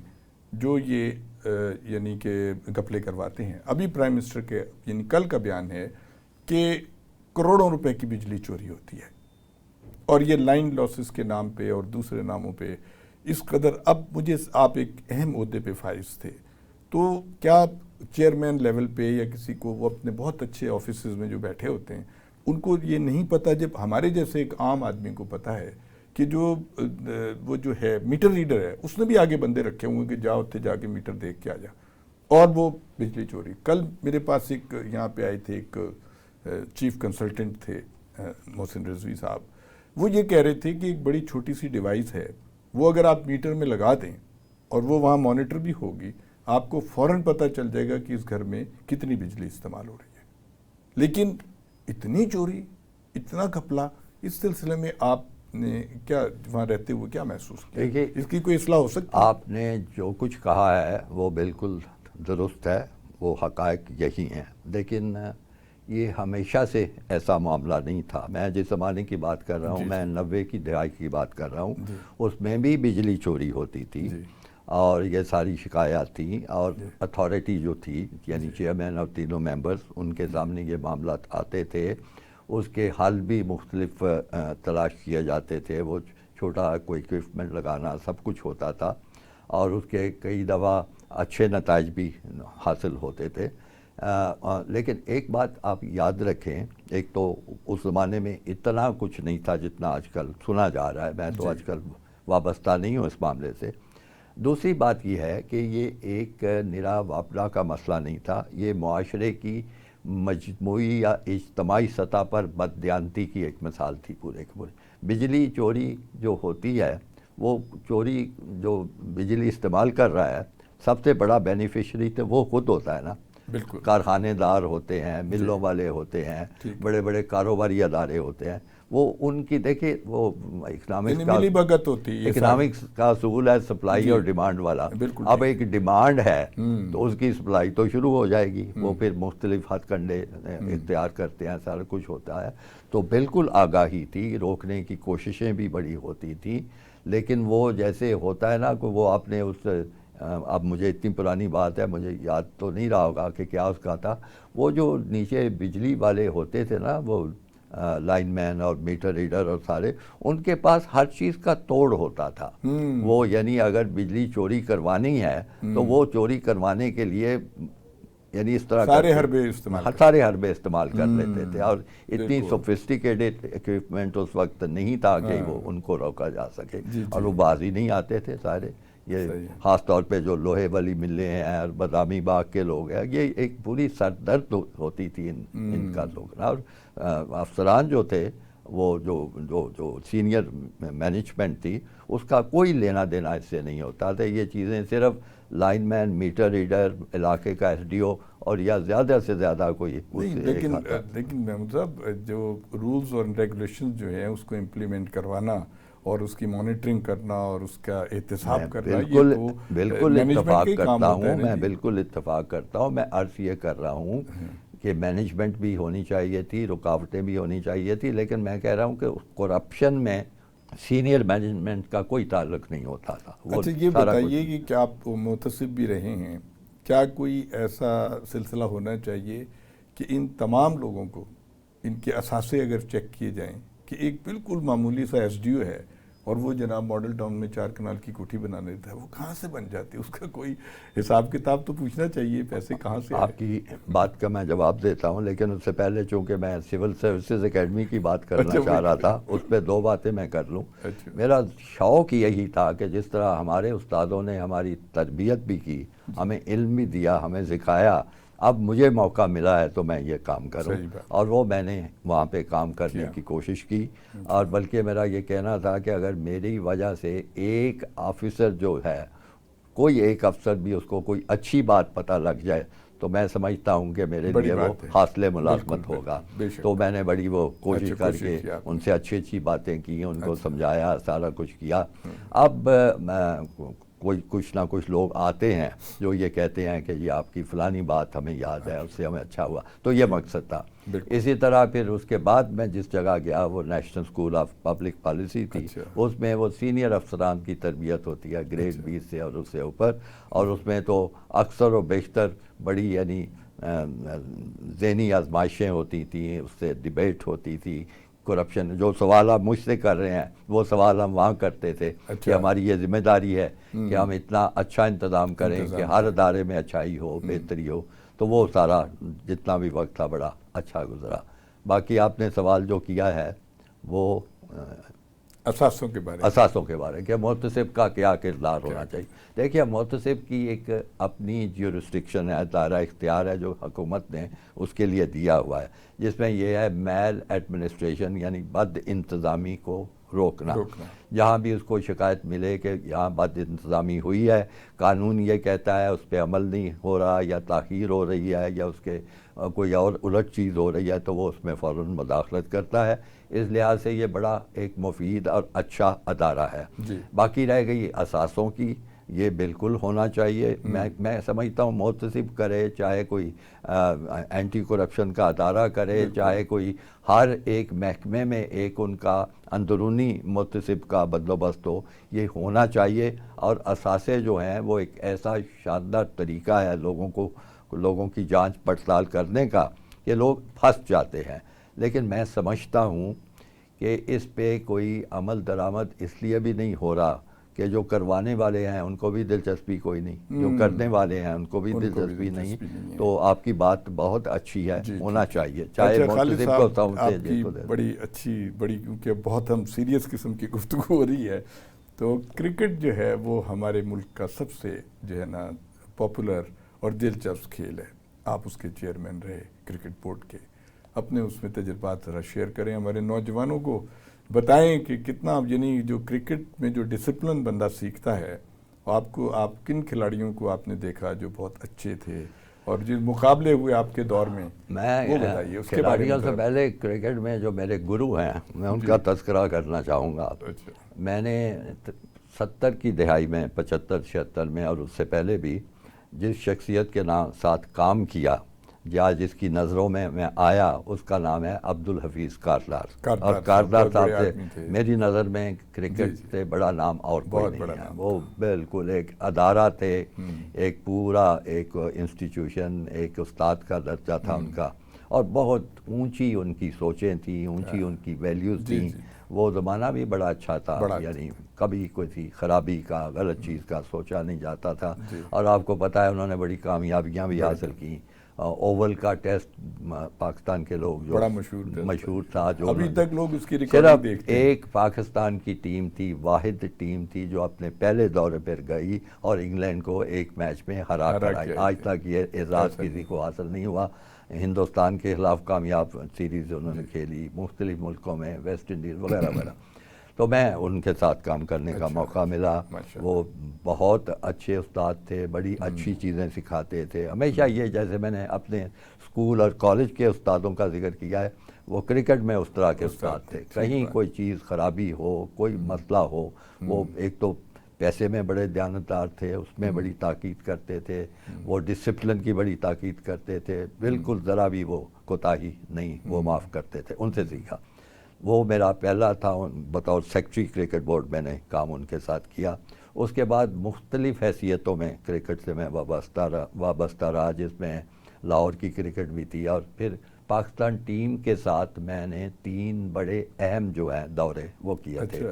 جو یہ یعنی کہ گپلے کرواتے ہیں. ابھی پرائم منسٹر کے یعنی کل کا بیان ہے کہ کروڑوں روپے کی بجلی چوری ہوتی ہے، اور یہ لائن لاسز کے نام پہ اور دوسرے ناموں پہ اس قدر. اب مجھے آپ ایک اہم عہدے پہ فائز تھے، تو کیا چیئرمین لیول پہ یا کسی کو، وہ اپنے بہت اچھے آفیسز میں جو بیٹھے ہوتے ہیں ان کو یہ نہیں پتہ، جب ہمارے جیسے ایک عام آدمی کو پتہ ہے کہ جو وہ جو ہے میٹر ریڈر ہے اس نے بھی آگے بندے رکھے ہوئے کہ جاؤ اتنے جا کے میٹر دیکھ کے آ جا، اور وہ بجلی چوری. کل میرے پاس ایک یہاں پہ آئے تھے، ایک چیف کنسلٹنٹ تھے محسن رضوی صاحب، وہ یہ کہہ رہے تھے کہ ایک بڑی چھوٹی سی ڈیوائس ہے، وہ اگر آپ میٹر میں لگا دیں اور وہ وہاں مانیٹر بھی ہوگی، آپ کو فوراً پتہ چل جائے گا کہ اس گھر میں کتنی بجلی استعمال ہو رہی ہے. لیکن اتنی چوری، اتنا گھپلا، اس سلسلے میں آپ نے کیا وہاں رہتے ہوئے کیا محسوس کیا؟ دیکھیے، اس کی کوئی اصلاح ہو سکتی ہے؟ آپ نے جو کچھ کہا ہے وہ بالکل درست ہے، وہ حقائق یہی ہیں. لیکن یہ ہمیشہ سے ایسا معاملہ نہیں تھا. میں جس زمانے کی بات کر رہا ہوں، میں 90 کی دہائی کی بات کر رہا ہوں، اس میں بھی بجلی چوری ہوتی تھی اور یہ ساری شکایات تھیں، اور اتھارٹی جو تھی یعنی چیئرمین اور تینوں ممبرز، ان کے سامنے یہ معاملات آتے تھے. اس کے حل بھی مختلف تلاش کیے جاتے تھے. وہ چھوٹا کوئی اکوپمنٹ لگانا سب کچھ ہوتا تھا، اور اس کے کئی دفعہ اچھے نتائج بھی حاصل ہوتے تھے. لیکن ایک بات آپ یاد رکھیں، ایک تو اس زمانے میں اتنا کچھ نہیں تھا جتنا آج کل سنا جا رہا ہے، میں تو آج کل وابستہ نہیں ہوں اس معاملے سے۔ دوسری بات یہ ہے کہ یہ ایک نرا وابلہ کا مسئلہ نہیں تھا، یہ معاشرے کی مجموعی یا اجتماعی سطح پر بددیانتی کی ایک مثال تھی پورے کے پورے۔ بجلی چوری جو ہوتی ہے، وہ چوری جو بجلی استعمال کر رہا ہے، سب سے بڑا بینیفیشری تو وہ خود ہوتا ہے نا، بالکل، کارخانے دار ہوتے ہیں، ملوں والے ہوتے ہیں، بڑے بڑے کاروباری ادارے ہوتے ہیں، وہ ان کی دیکھیں وہ ملی بھگت ہوتی ہے، اکنامکس کا اصول ہے سپلائی اور ڈیمانڈ والا۔ اب ایک ڈیمانڈ ہے تو اس کی سپلائی تو شروع ہو جائے گی، وہ پھر مختلف ہتھ کنڈے اختیار کرتے ہیں، سارا کچھ ہوتا ہے۔ تو بالکل آگاہی تھی، روکنے کی کوششیں بھی بڑی ہوتی تھی، لیکن وہ جیسے ہوتا ہے نا کہ وہ آپ نے اس، اب مجھے اتنی پرانی بات ہے، مجھے یاد تو نہیں رہا ہوگا کہ کیا اس کا تھا، وہ جو نیچے بجلی والے ہوتے تھے نا، وہ لائن مین اور میٹر ریڈر اور سارے، ان کے پاس ہر چیز کا توڑ ہوتا تھا۔ وہ یعنی اگر بجلی چوری کروانی ہے تو وہ چوری کروانے کے لیے یعنی اس طرح سارے حربے استعمال کر لیتے تھے، اور اتنی سوفسٹیکیٹڈ ایکوپمنٹ اس وقت نہیں تھا کہ وہ ان کو روکا جا سکے، اور وہ باز ہی نہیں آتے تھے سارے۔ یہ خاص طور پہ جو لوہے والی ملیں ہیں اور بادامی باغ کے لوگ ہیں، یہ ایک پوری سردرد ہوتی تھی ان کا لوگ، اور افسران جو تھے، وہ جو سینئر مینجمنٹ تھی، اس کا کوئی لینا دینا اس سے نہیں ہوتا تھا۔ یہ چیزیں صرف لائن مین، میٹر ریڈر، علاقے کا ایس ڈی او اور یا زیادہ سے زیادہ کوئی، لیکن محمود صاحب، جو رولز اور ریگولیشن جو ہیں اس کو امپلیمنٹ کروانا اور اس کی مانیٹرنگ کرنا اور اس کا احتساب کرنا، بالکل اتفاق کرتا ہوں، میں بالکل اتفاق کرتا ہوں۔ میں عرض یہ کر رہا ہوں کہ مینجمنٹ بھی ہونی چاہیے تھی، رکاوٹیں بھی ہونی چاہیے تھی، لیکن میں کہہ رہا ہوں کہ کرپشن میں سینئر مینجمنٹ کا کوئی تعلق نہیں ہوتا تھا۔ اچھا، یہ بتائیے کہ کیا آپ محتسب بھی رہے ہیں، کیا کوئی ایسا سلسلہ ہونا چاہیے کہ ان تمام لوگوں کو ان کے اثاثے اگر چیک کیے جائیں کہ ایک بالکل معمولی سا ایس ڈی او ہے اور وہ جناب ماڈل ٹاؤن میں 4 کنال کی کوٹھی بنا دیتا ہے، وہ کہاں سے بن جاتی ہے؟ اس کا کوئی حساب کتاب تو پوچھنا چاہیے، پیسے کہاں سے؟ آپ کی بات کا میں جواب دیتا ہوں، لیکن اس سے پہلے چونکہ میں سول سروسز اکیڈمی کی بات کرنا چاہ رہا تھا، اس پہ 2 باتیں میں کر لوں۔ میرا شوق یہی تھا کہ جس طرح ہمارے استادوں نے ہماری تربیت بھی کی، ہمیں علم بھی دیا، ہمیں سکھایا، اب مجھے موقع ملا ہے تو میں یہ کام کروں، اور وہ میں نے وہاں پہ کام کرنے کی کوشش کی۔ اور بلکہ میرا یہ کہنا تھا کہ اگر میری وجہ سے ایک آفیسر جو ہے، کوئی ایک افسر بھی اس کو کوئی اچھی بات پتہ لگ جائے تو میں سمجھتا ہوں کہ میرے لیے وہ حاصل ملازمت ہوگا۔ تو میں نے بڑی وہ کوشش کر کے ان سے اچھی اچھی باتیں کی، ان کو سمجھایا، سارا کچھ کیا۔ اب کوئی کچھ نہ کچھ لوگ آتے ہیں جو یہ کہتے ہیں کہ یہ آپ کی فلانی بات ہمیں یاد ہے، اس سے ہمیں اچھا ہوا، تو یہ مقصد تھا۔ اسی طرح پھر اس کے بعد میں جس جگہ گیا وہ national school of public policy تھی، اس میں وہ سینئر افسران کی تربیت ہوتی ہے، گریڈ 20 سے اور اس سے اوپر، اور اس میں تو اکثر و بیشتر بڑی یعنی ذہنی آزمائشیں ہوتی تھیں، اس سے ڈیبیٹ ہوتی تھی۔ کرپشن جو سوال آپ مجھ سے کر رہے ہیں وہ سوال ہم وہاں کرتے تھے کہ ہماری یہ ذمہ داری ہے کہ ہم اتنا اچھا انتظام کریں کہ ہر ادارے میں اچھائی ہو، بہتری ہو۔ تو وہ سارا جتنا بھی وقت تھا بڑا اچھا گزرا۔ باقی آپ نے سوال جو کیا ہے وہ اثاثوں کے بارے کہ محتسب کا کیا کردار ہونا چاہیے۔ دیکھیے، محتسب کی ایک اپنی جیورسڈکشن ہے، دائرہ اختیار ہے جو حکومت نے اس کے لیے دیا ہوا ہے، جس میں یہ ہے میل ایڈمنسٹریشن، یعنی بد انتظامی کو روکنا۔ جہاں بھی اس کو شکایت ملے کہ یہاں بد انتظامی ہوئی ہے، قانون یہ کہتا ہے اس پہ عمل نہیں ہو رہا یا تاخیر ہو رہی ہے یا اس کے کوئی اور الٹ چیز ہو رہی ہے، تو وہ اس میں فوراً مداخلت کرتا ہے۔ اس لحاظ سے یہ بڑا ایک مفید اور اچھا ادارہ ہے۔ باقی رہ گئی اثاثوں کی، یہ بالکل ہونا چاہیے۔ میں سمجھتا ہوں محتسب کرے، چاہے کوئی اینٹی کرپشن کا ادارہ کرے، چاہے کوئی ہر ایک محکمے میں ایک ان کا اندرونی محتسب کا بندوبست ہو، یہ ہونا چاہیے۔ اور اثاثے جو ہیں وہ ایک ایسا شاندار طریقہ ہے لوگوں کی جانچ پڑتال کرنے کا کہ لوگ پھنس جاتے ہیں، لیکن میں سمجھتا ہوں کہ اس پہ کوئی عمل درآمد اس لیے بھی نہیں ہو رہا کہ جو کروانے والے ہیں ان کو بھی دلچسپی کوئی نہیں، جو کرنے والے ہیں ان کو بھی دلچسپی نہیں. تو آپ کی بات بہت اچھی ہے، ہونا چاہیے، چاہے خالد صاحب آپ کی بڑی اچھی کیونکہ بہت ہم سیریس قسم کی گفتگو ہو رہی ہے. تو کرکٹ جو ہے وہ ہمارے ملک کا سب سے جو ہے نا پاپولر اور دلچسپ کھیل ہے. آپ اس کے چیئرمین رہے کرکٹ بورڈ کے، اپنے اس میں تجربات ذرا شیئر کریں، ہمارے نوجوانوں کو بتائیں کہ کتنا یعنی جو کرکٹ میں جو ڈسپلن بندہ سیکھتا ہے، آپ کن کھلاڑیوں کو آپ نے دیکھا جو بہت اچھے تھے اور جو مقابلے ہوئے آپ کے دور میں، وہ بتائیے اس کے بارے میں. کھلاڑیوں سے پہلے کرکٹ میں جو میرے گرو ہیں میں ان کا تذکرہ کرنا چاہوں گا. میں نے 70 کی دہائی میں، 75 76 میں اور اس سے پہلے بھی جس شخصیت کے ساتھ کام کیا یا جس کی نظروں میں آیا، اس کا نام ہے عبدالحفیظ کارلار. اور کارلار صاحب سے میری نظر میں کرکٹ سے بڑا نام اور کوئی نہیں ہے. وہ بالکل ایک ادارہ تھے، ایک پورا ایک انسٹیٹیوشن، ایک استاد کا درجہ تھا ان کا، اور بہت اونچی ان کی سوچیں تھیں، اونچی ان کی ویلیوز تھیں. وہ زمانہ بھی بڑا اچھا تھا، یعنی کبھی کوئی خرابی کا، غلط چیز کا سوچا نہیں جاتا تھا. اور آپ کو پتہ ہے انہوں نے بڑی کامیابیاں بھی حاصل کی. اوول کا ٹیسٹ پاکستان کے لوگ جو بڑا مشہور تھا، جو ابھی تک لوگ اس کی ریکارڈنگ دیکھتے ہیں. ایک پاکستان کی ٹیم تھی، واحد ٹیم تھی جو اپنے پہلے دورے پر گئی اور انگلینڈ کو ایک میچ میں ہرا کر آئی. آج تک یہ اعزاز کسی کو حاصل نہیں ہوا. ہندوستان کے خلاف کامیاب سیریز انہوں نے کھیلی، مختلف ملکوں میں، ویسٹ انڈیز وغیرہ وغیرہ. تو میں ان کے ساتھ کام کرنے کا موقع ملا. وہ بہت اچھے استاد تھے، بڑی اچھی چیزیں سکھاتے تھے. ہمیشہ یہ، جیسے میں نے اپنے اسکول اور کالج کے استادوں کا ذکر کیا ہے، وہ کرکٹ میں اس طرح کے استاد تھے. کہیں کوئی چیز خرابی ہو، کوئی مسئلہ ہو، وہ ایک تو پیسے میں بڑے دیانتدار تھے، اس میں بڑی تاکید کرتے تھے. وہ ڈسپلن کی بڑی تاکید کرتے تھے، بالکل ذرا بھی وہ کوتاہی نہیں، وہ معاف کرتے تھے. ان سے سیکھا. وہ میرا پہلا تھا. بطور سیکٹری کرکٹ بورڈ میں نے کام ان کے ساتھ کیا. اس کے بعد مختلف حیثیتوں میں کرکٹ سے میں وابستہ رہا، جس میں لاہور کی کرکٹ بھی تھی. اور پھر پاکستان ٹیم کے ساتھ میں نے 3 بڑے اہم جو ہیں دورے وہ کیے تھے.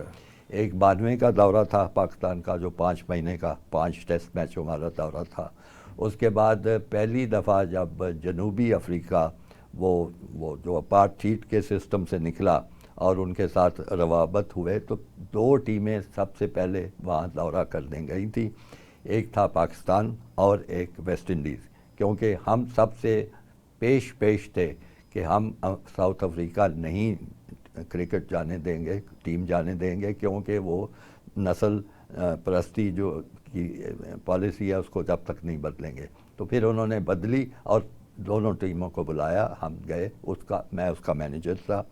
ایک 92 کا دورہ تھا پاکستان کا، جو 5 مہینے کا 5 ٹیسٹ میچوں والا دورہ تھا. اس کے بعد پہلی دفعہ جب جنوبی افریقہ وہ جو اپارٹھیڈ کے سسٹم سے نکلا اور ان کے ساتھ روابط ہوئے، تو 2 ٹیمیں سب سے پہلے وہاں دورہ کرنے گئی تھیں. ایک تھا پاکستان اور ایک ویسٹ انڈیز، کیونکہ ہم سب سے پیش تھے کہ ہم ساؤتھ افریقہ نہیں کرکٹ جانے دیں گے، ٹیم جانے دیں گے، کیونکہ وہ نسل پرستی جو کی پالیسی ہے اس کو جب تک نہیں بدلیں گے. تو پھر انہوں نے بدلی اور دونوں ٹیموں کو بلایا، ہم گئے. میں اس کا مینیجر تھا.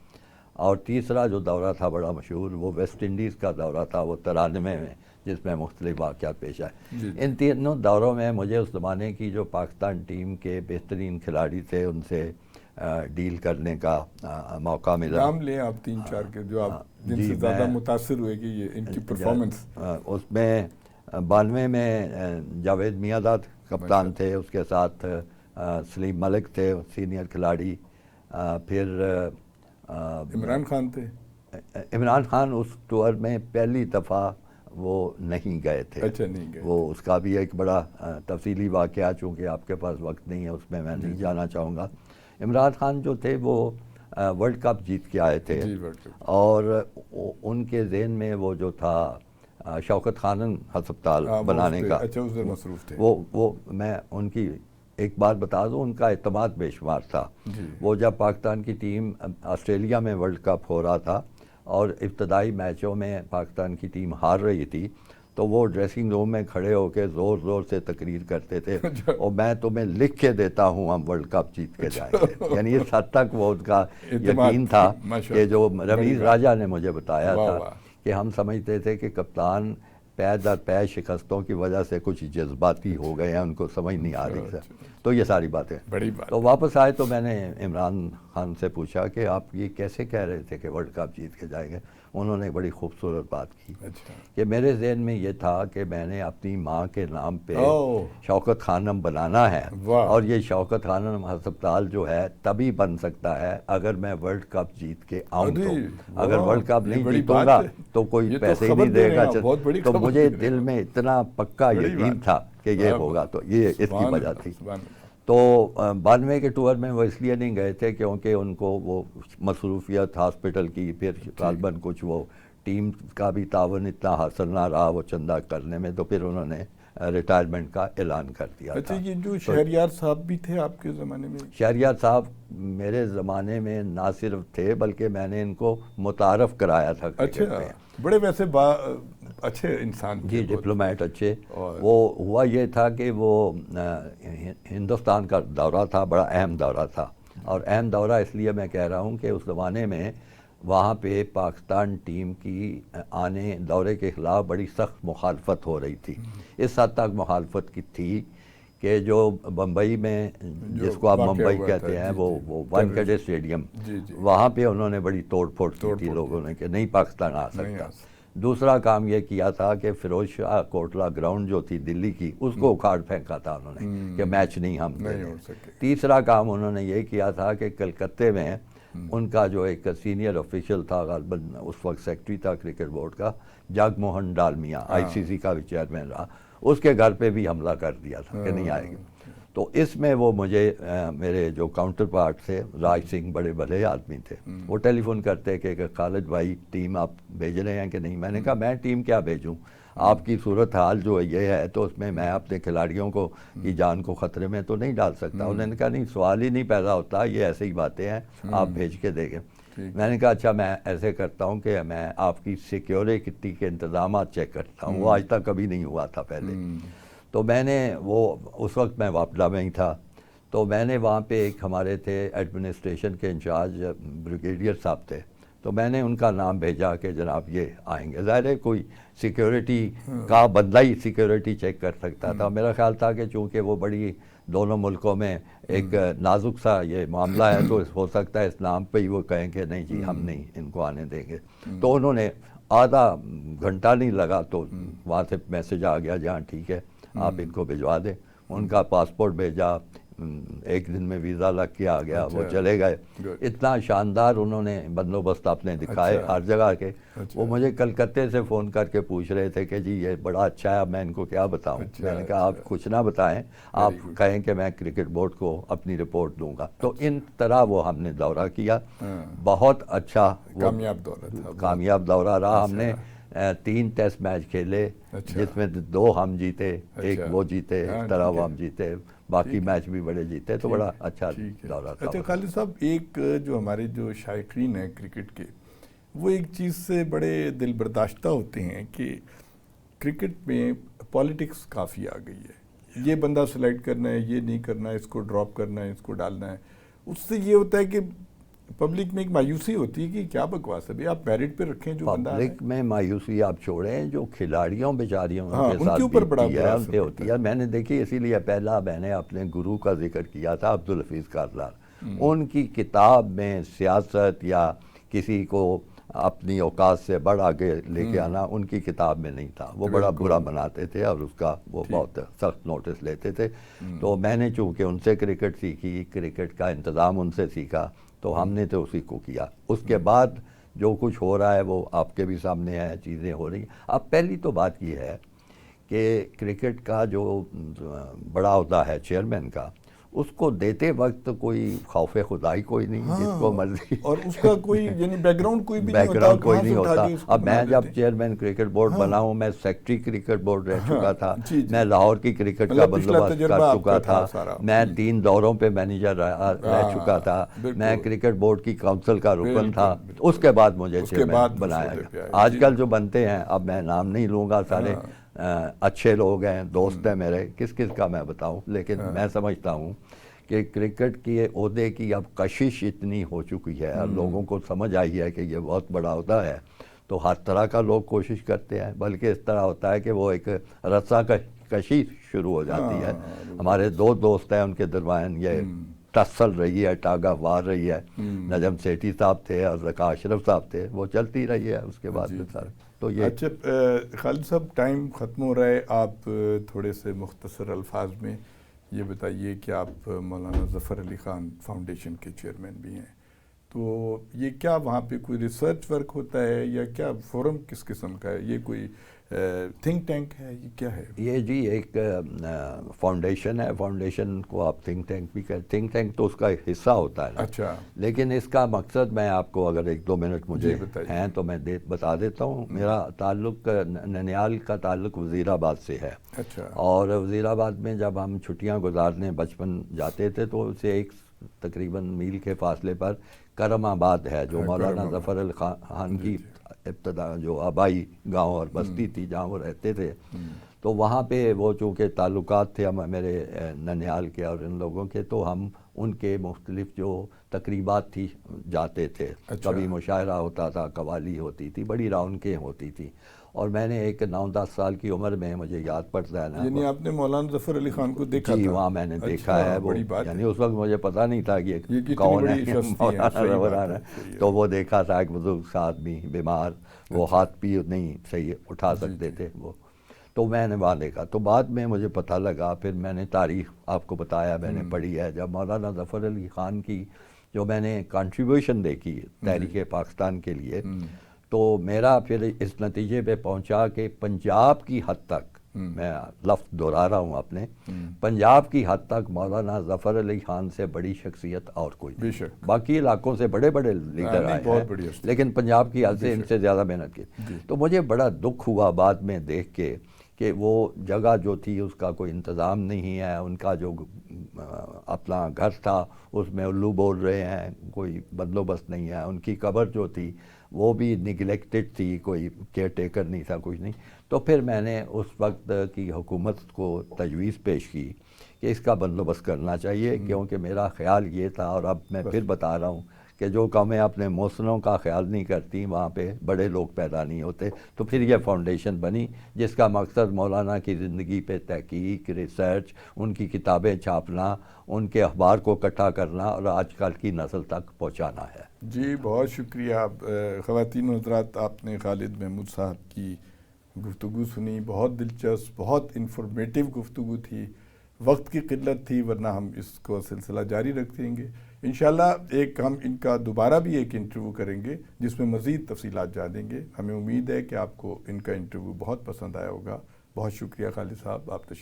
اور تیسرا جو دورہ تھا بڑا مشہور، وہ ویسٹ انڈیز کا دورہ تھا، وہ 93 میں، جس میں مختلف واقعات پیش آئے. ان تینوں دوروں میں مجھے اس زمانے کی جو پاکستان ٹیم کے بہترین کھلاڑی تھے ان سے ڈیل کرنے کا موقع ملا. نام لیں آپ 3-4 کے جو آپ جن سے زیادہ متاثر ہوئے کہ یہ ان کی پرفارمنس. اس میں 92 میں جاوید میاں کپتان تھے، اس کے ساتھ سلیم ملک تھے سینئر کھلاڑی. پھر عمران خان تھے. عمران خان اس ٹور میں پہلی دفعہ وہ نہیں گئے تھے. اچھا، نہیں گئے. وہ اس کا بھی ایک بڑا تفصیلی واقعہ، چونکہ آپ کے پاس وقت نہیں ہے اس میں نہیں جانا چاہوں گا. عمران خان جو تھے وہ ورلڈ کپ جیت کے آئے تھے، اور ان کے ذہن میں وہ جو تھا شوکت خانم ہسپتال بنانے کا، وہ میں ان کی ایک بات بتا دوں، ان کا اعتماد بے شمار تھا. وہ جب پاکستان کی ٹیم آسٹریلیا میں ورلڈ کپ ہو رہا تھا اور ابتدائی میچوں میں پاکستان کی ٹیم ہار رہی تھی، تو وہ ڈریسنگ روم میں کھڑے ہو کے زور سے تقریر کرتے تھے، اور میں تمہیں لکھ کے دیتا ہوں ہم ورلڈ کپ جیت کے جائیں گے. یعنی اس حد تک وہ ان کا یقین تھا کہ جو رمیز راجہ نے مجھے بتایا تھا کہ ہم سمجھتے تھے کہ کپتان پے در پے شکستوں کی وجہ سے کچھ جذباتی ہو گئے ہیں، ان کو سمجھ نہیں آ رہی تھا. تو یہ ساری باتیں تو واپس آئے تو میں نے عمران خان سے پوچھا کہ آپ یہ کیسے کہہ رہے تھے کہ ورلڈ کپ جیت کے جائیں گے. انہوں نے بڑی خوبصورت بات کی اچھا کہ میرے ذہن میں یہ تھا کہ میں نے اپنی ماں کے نام پہ شوکت خانم بنانا ہے، اور یہ شوکت خانم ہسپتال جو ہے تبھی بن سکتا ہے اگر میں ورلڈ کپ جیت کے آؤں تو، اگر ورلڈ کپ نہیں جیتوں گا تو کوئی پیسے ہی نہیں دے گا۔ تو مجھے دل میں اتنا پکا یقین تھا کہ یہ ہوگا، تو یہ اس کی وجہ تھی۔ تو 92 کے ٹور میں وہ اس لیے نہیں گئے تھے کیونکہ ان کو وہ مصروفیت ہاسپٹل کی، پھر غالباً کچھ وہ ٹیم کا بھی تعاون اتنا حاصل نہ رہا وہ چندہ کرنے میں، تو پھر انہوں نے ریٹائرمنٹ کا اعلان کر دیا تھا۔ اچھا، یہ جو شہریار صاحب بھی تھے آپ کے زمانے میں؟ شہریار صاحب میرے زمانے میں نہ صرف تھے بلکہ میں نے ان کو متعارف کرایا تھا۔ اچھا، بڑے ویسے اچھے انسان تھے، جی ڈپلومیٹ اچھے۔ وہ ہوا یہ تھا کہ وہ ہندوستان کا دورہ تھا، بڑا اہم دورہ تھا، اور اہم دورہ اس لیے میں کہہ رہا ہوں کہ اس زمانے میں وہاں پہ پاکستان ٹیم کی آنے دورے کے خلاف بڑی سخت مخالفت ہو رہی تھی۔ اس حد تک مخالفت کی تھی کہ جو بمبئی میں، جس کو آپ ممبئی کہتے ہیں، وہ وانکھیڑے اسٹیڈیم، وہاں پہ انہوں نے بڑی توڑ پھوڑ کی تھی لوگوں نے کہ نہیں پاکستان آ سکتا۔ دوسرا کام یہ کیا تھا کہ فیروز شاہ کوٹلہ گراؤنڈ جو تھی دلی کی، اس کو اکھاڑ پھینکا تھا انہوں نے کہ میچ نہیں ہم کریں۔ تیسرا کام انہوں نے یہ کیا تھا کہ کلکتے میں ان کا جو ایک سینئر آفیشل تھا، غالباً اس وقت سیکٹری تھا کرکٹ بورڈ کا، جگ موہن ڈالمیا، آئی سی سی کا بھی چیئرمین رہا، اس کے گھر پہ بھی حملہ کر دیا تھا کہ نہیں آئے گی۔ تو اس میں وہ مجھے میرے جو کاؤنٹر پارٹ تھے، راج سنگھ بڑے بھلے آدمی تھے، وہ ٹیلی فون کرتے کہ خالد بھائی ٹیم آپ بھیج رہے ہیں کہ نہیں؟ میں نے کہا میں ٹیم کیا بھیجوں، آپ کی صورتحال جو یہ ہے تو اس میں اپنے کھلاڑیوں کو کی جان کو خطرے میں تو نہیں ڈال سکتا۔ انہوں نے کہا نہیں، سوال ہی نہیں پیدا ہوتا، یہ ایسے ہی باتیں ہیں، آپ بھیج کے دیں گے۔ میں نے کہا اچھا میں ایسے کرتا ہوں کہ میں آپ کی سیکیورٹی کے انتظامات چیک کرتا ہوں، وہ آج تک کبھی نہیں ہوا تھا پہلے۔ تو میں نے وہ اس وقت میں واپڈا میں ہی تھا، تو میں نے وہاں پہ ایک ہمارے تھے ایڈمنسٹریشن کے انچارج بریگیڈیئر صاحب تھے، تو میں نے ان کا نام بھیجا کہ جناب یہ آئیں گے۔ ظاہر ہے کوئی سیکیورٹی کا بندہ ہی سیکیورٹی چیک کر سکتا تھا۔ میرا خیال تھا کہ چونکہ وہ بڑی دونوں ملکوں میں ایک نازک سا یہ معاملہ ہے تو ہو سکتا ہے اس نام پہ ہی وہ کہیں کہ نہیں جی ہم نہیں ان کو آنے دیں گے۔ تو انہوں نے آدھا گھنٹہ نہیں لگا تو وہاں سے میسج آ گیا جہاں ٹھیک ہے آپ ان کو بھجوا دیں۔ ان کا پاسپورٹ بھیجا، ایک دن میں ویزا لگ کے آ گیا، وہ چلے گئے۔ اتنا شاندار انہوں نے بندوبست اپنے دکھائے ہر جگہ کے۔ وہ مجھے کلکتے سے فون کر کے پوچھ رہے تھے کہ جی یہ بڑا اچھا ہے، میں ان کو کیا بتاؤں؟ میں نے کہا آپ کچھ نہ بتائیں، آپ کہیں کہ میں کرکٹ بورڈ کو اپنی رپورٹ دوں گا۔ تو ان طرح وہ ہم نے دورہ کیا، بہت اچھا کامیاب دورہ رہا۔ ہم نے 3 ٹیسٹ میچ کھیلے، جس میں 2 ہم جیتے، ایک وہ جیتے، اس طرح وہ ہم جیتے، باقی میچ بھی بڑے جیتے، تو بڑا اچھا دورہ تھا۔ اچھا خالد صاحب، ایک جو ہمارے جو شائقین ہیں کرکٹ کے، وہ ایک چیز سے بڑے دل برداشتہ ہوتے ہیں کہ کرکٹ میں پالیٹکس کافی آ گئی ہے، یہ بندہ سلیکٹ کرنا ہے، یہ نہیں کرنا ہے، اس کو ڈراپ کرنا ہے، اس کو ڈالنا ہے۔ اس سے یہ ہوتا ہے کہ پبلک میں ایک مایوسی ہوتی ہے کہ کیا بکواس ہے، آپ میرٹ پہ رکھیں جو بندہ ہے۔ پبلک میں مایوسی آپ چھوڑیں، جو کھلاڑیوں بیچاریوں کے ساتھ بیتی ہے ان پہ ہوتی ہے۔ میں نے دیکھی، اسی لیے پہلا میں نے اپنے گرو کا ذکر کیا تھا، عبدالحفیظ کارلال۔ ان کی کتاب میں سیاست یا کسی کو اپنی اوقات سے بڑھ آگے لے کے آنا ان کی کتاب میں نہیں تھا۔ وہ بڑا برا بناتے تھے اور اس کا وہ بہت سخت نوٹس لیتے تھے۔ تو میں نے چونکہ ان سے کرکٹ سیکھی، کرکٹ کا انتظام ان سے سیکھا، تو ہم نے تو اسی کو کیا۔ اس کے بعد جو کچھ ہو رہا ہے وہ آپ کے بھی سامنے ہے، چیزیں ہو رہی ہیں۔ اب پہلی تو بات یہ ہے کہ کرکٹ کا جو بڑا عہدہ ہے چیئرمین کا، اس کو دیتے وقت کوئی خوف خدائی کوئی نہیں، جس کو مرضی، اور اس کا کوئی یعنی بیک گراؤنڈ کوئی بھی نہیں ہوتا۔ اب میں جب چیئرمین کرکٹ بورڈ بنا ہوں، میں سیکٹری کرکٹ بورڈ رہ چکا تھا، میں لاہور کی کرکٹ کا بندوبست کر چکا تھا، میں 3 دوروں پہ مینیجر رہ چکا تھا، میں کرکٹ بورڈ کی کونسل کا رکن تھا۔ اس کے بعد مجھے چیئرمین بنایا گیا۔ آج کل جو بنتے ہیں، اب میں نام نہیں لوں گا، سارے اچھے لوگ ہیں، دوست ہیں میرے، کس کا میں بتاؤں، لیکن میں سمجھتا ہوں کہ کرکٹ کی عہدے کی اب کشش اتنی ہو چکی ہے اور لوگوں کو سمجھ آئی ہے کہ یہ بہت بڑا عہدہ ہے، تو ہر طرح کا لوگ کوشش کرتے ہیں، بلکہ اس طرح ہوتا ہے کہ وہ ایک رسا کشی شروع ہو جاتی ہے۔ ہمارے 2 دوست ہیں، ان کے درمیان یہ ٹسل رہی ہے، ٹاگا وار رہی ہے. نجم سیٹھی صاحب تھے اور ذکا اشرف صاحب تھے، وہ چلتی رہی ہے اس کے بعد میں سارا. تو یہ اچھا خالد صاحب ٹائم ختم ہو رہا ہے، آپ تھوڑے سے مختصر الفاظ میں یہ بتائیے کہ آپ مولانا ظفر علی خان فاؤنڈیشن کے چیئرمین بھی ہیں، تو یہ کیا وہاں پہ کوئی ریسرچ ورک ہوتا ہے یا کیا فورم کس قسم کا ہے؟ یہ کوئی تھنک ٹینک ہے، یہ کیا ہے؟ یہ جی ایک فاؤنڈیشن ہے. فاؤنڈیشن کو آپ تھنک ٹینک بھی کہتے، تھنک ٹینک تو اس کا ایک حصہ ہوتا ہے نا. اچھا. لیکن اس کا مقصد میں آپ کو اگر 1-2 منٹ مجھے بتائیے. ہیں تو میں بتا دیتا ہوں. میرا تعلق ننیال کا تعلق وزیر آباد سے ہے. اچھا. اور وزیر آباد میں جب ہم چھٹیاں گزارنے بچپن جاتے تھے تو اسے ایک تقریباً میل کے فاصلے پر کرم آباد ہے، جو مولانا ظفر علی خان کی ابتدا جو آبائی گاؤں اور بستی تھی جہاں وہ رہتے تھے. تو وہاں پہ وہ چونکہ تعلقات تھے میرے ننیال کے اور ان لوگوں کے، تو ہم ان کے مختلف جو تقریبات تھی جاتے تھے. کبھی مشاعرہ ہوتا تھا، قوالی ہوتی تھی، بڑی رونقیں ہوتی تھی. اور میں نے ایک 9-10 سال کی عمر میں، مجھے یاد پڑتا ہے نا، یعنی آپ نے مولانا ظفر علی خان کو دیکھا؟ جی وہاں میں نے دیکھا ہے. وہ یعنی اس وقت مجھے پتہ نہیں تھا کہ کون ہے مولانا ظفر. تو وہ دیکھا تھا، ایک بزرگ سا آدمی بیمار، وہ ہاتھ بھی نہیں صحیح اٹھا سکتے تھے وہ. تو میں نے وہاں دیکھا. تو بعد میں مجھے پتہ لگا، پھر میں نے تاریخ آپ کو بتایا، میں نے پڑھی ہے. جب مولانا ظفر علی خان کی جو میں نے کنٹریبیوشن دیکھی تحریک پاکستان کے لیے، تو میرا پھر اس نتیجے پہ پہنچا کہ پنجاب کی حد تک، میں لفظ دہرا رہا ہوں اپنے، پنجاب کی حد تک مولانا ظفر علی خان سے بڑی شخصیت اور کوئی نہیں. باقی علاقوں سے بڑے بڑے لیڈر آئے ہیں، لیکن پنجاب کی حد سے ان سے زیادہ محنت کی. تو مجھے بڑا دکھ ہوا بعد میں دیکھ کے کہ وہ جگہ جو تھی اس کا کوئی انتظام نہیں ہے. ان کا جو اپنا گھر تھا اس میں الو بول رہے ہیں، کوئی بندوبست نہیں ہے. ان کی قبر جو تھی وہ بھی نگلیکٹڈ تھی، کوئی کیئر ٹیکر نہیں تھا، کچھ نہیں. تو پھر میں نے اس وقت کی حکومت کو تجویز پیش کی کہ اس کا بندوبست کرنا چاہیے، کیونکہ میرا خیال یہ تھا، اور اب میں پھر بتا رہا ہوں، کہ جو قومیں اپنے محسنوں کا خیال نہیں کرتی وہاں پہ بڑے لوگ پیدا نہیں ہوتے. تو پھر یہ فاؤنڈیشن بنی جس کا مقصد مولانا کی زندگی پہ تحقیق، ریسرچ، ان کی کتابیں چھاپنا، ان کے اخبار کو اکٹھا کرنا اور آج کل کی نسل تک پہنچانا ہے. جی بہت شکریہ. خواتین و حضرات، آپ نے خالد محمود صاحب کی گفتگو سنی. بہت دلچسپ، بہت انفارمیٹیو گفتگو تھی. وقت کی قلت تھی، ورنہ ہم اس کو سلسلہ جاری رکھیں گے انشاءاللہ. ہم ان کا دوبارہ بھی ایک انٹرویو کریں گے جس میں مزید تفصیلات جانیں گے. ہمیں امید ہے کہ آپ کو ان کا انٹرویو بہت پسند آیا ہوگا. بہت شکریہ خالد صاحب، آپ تشریف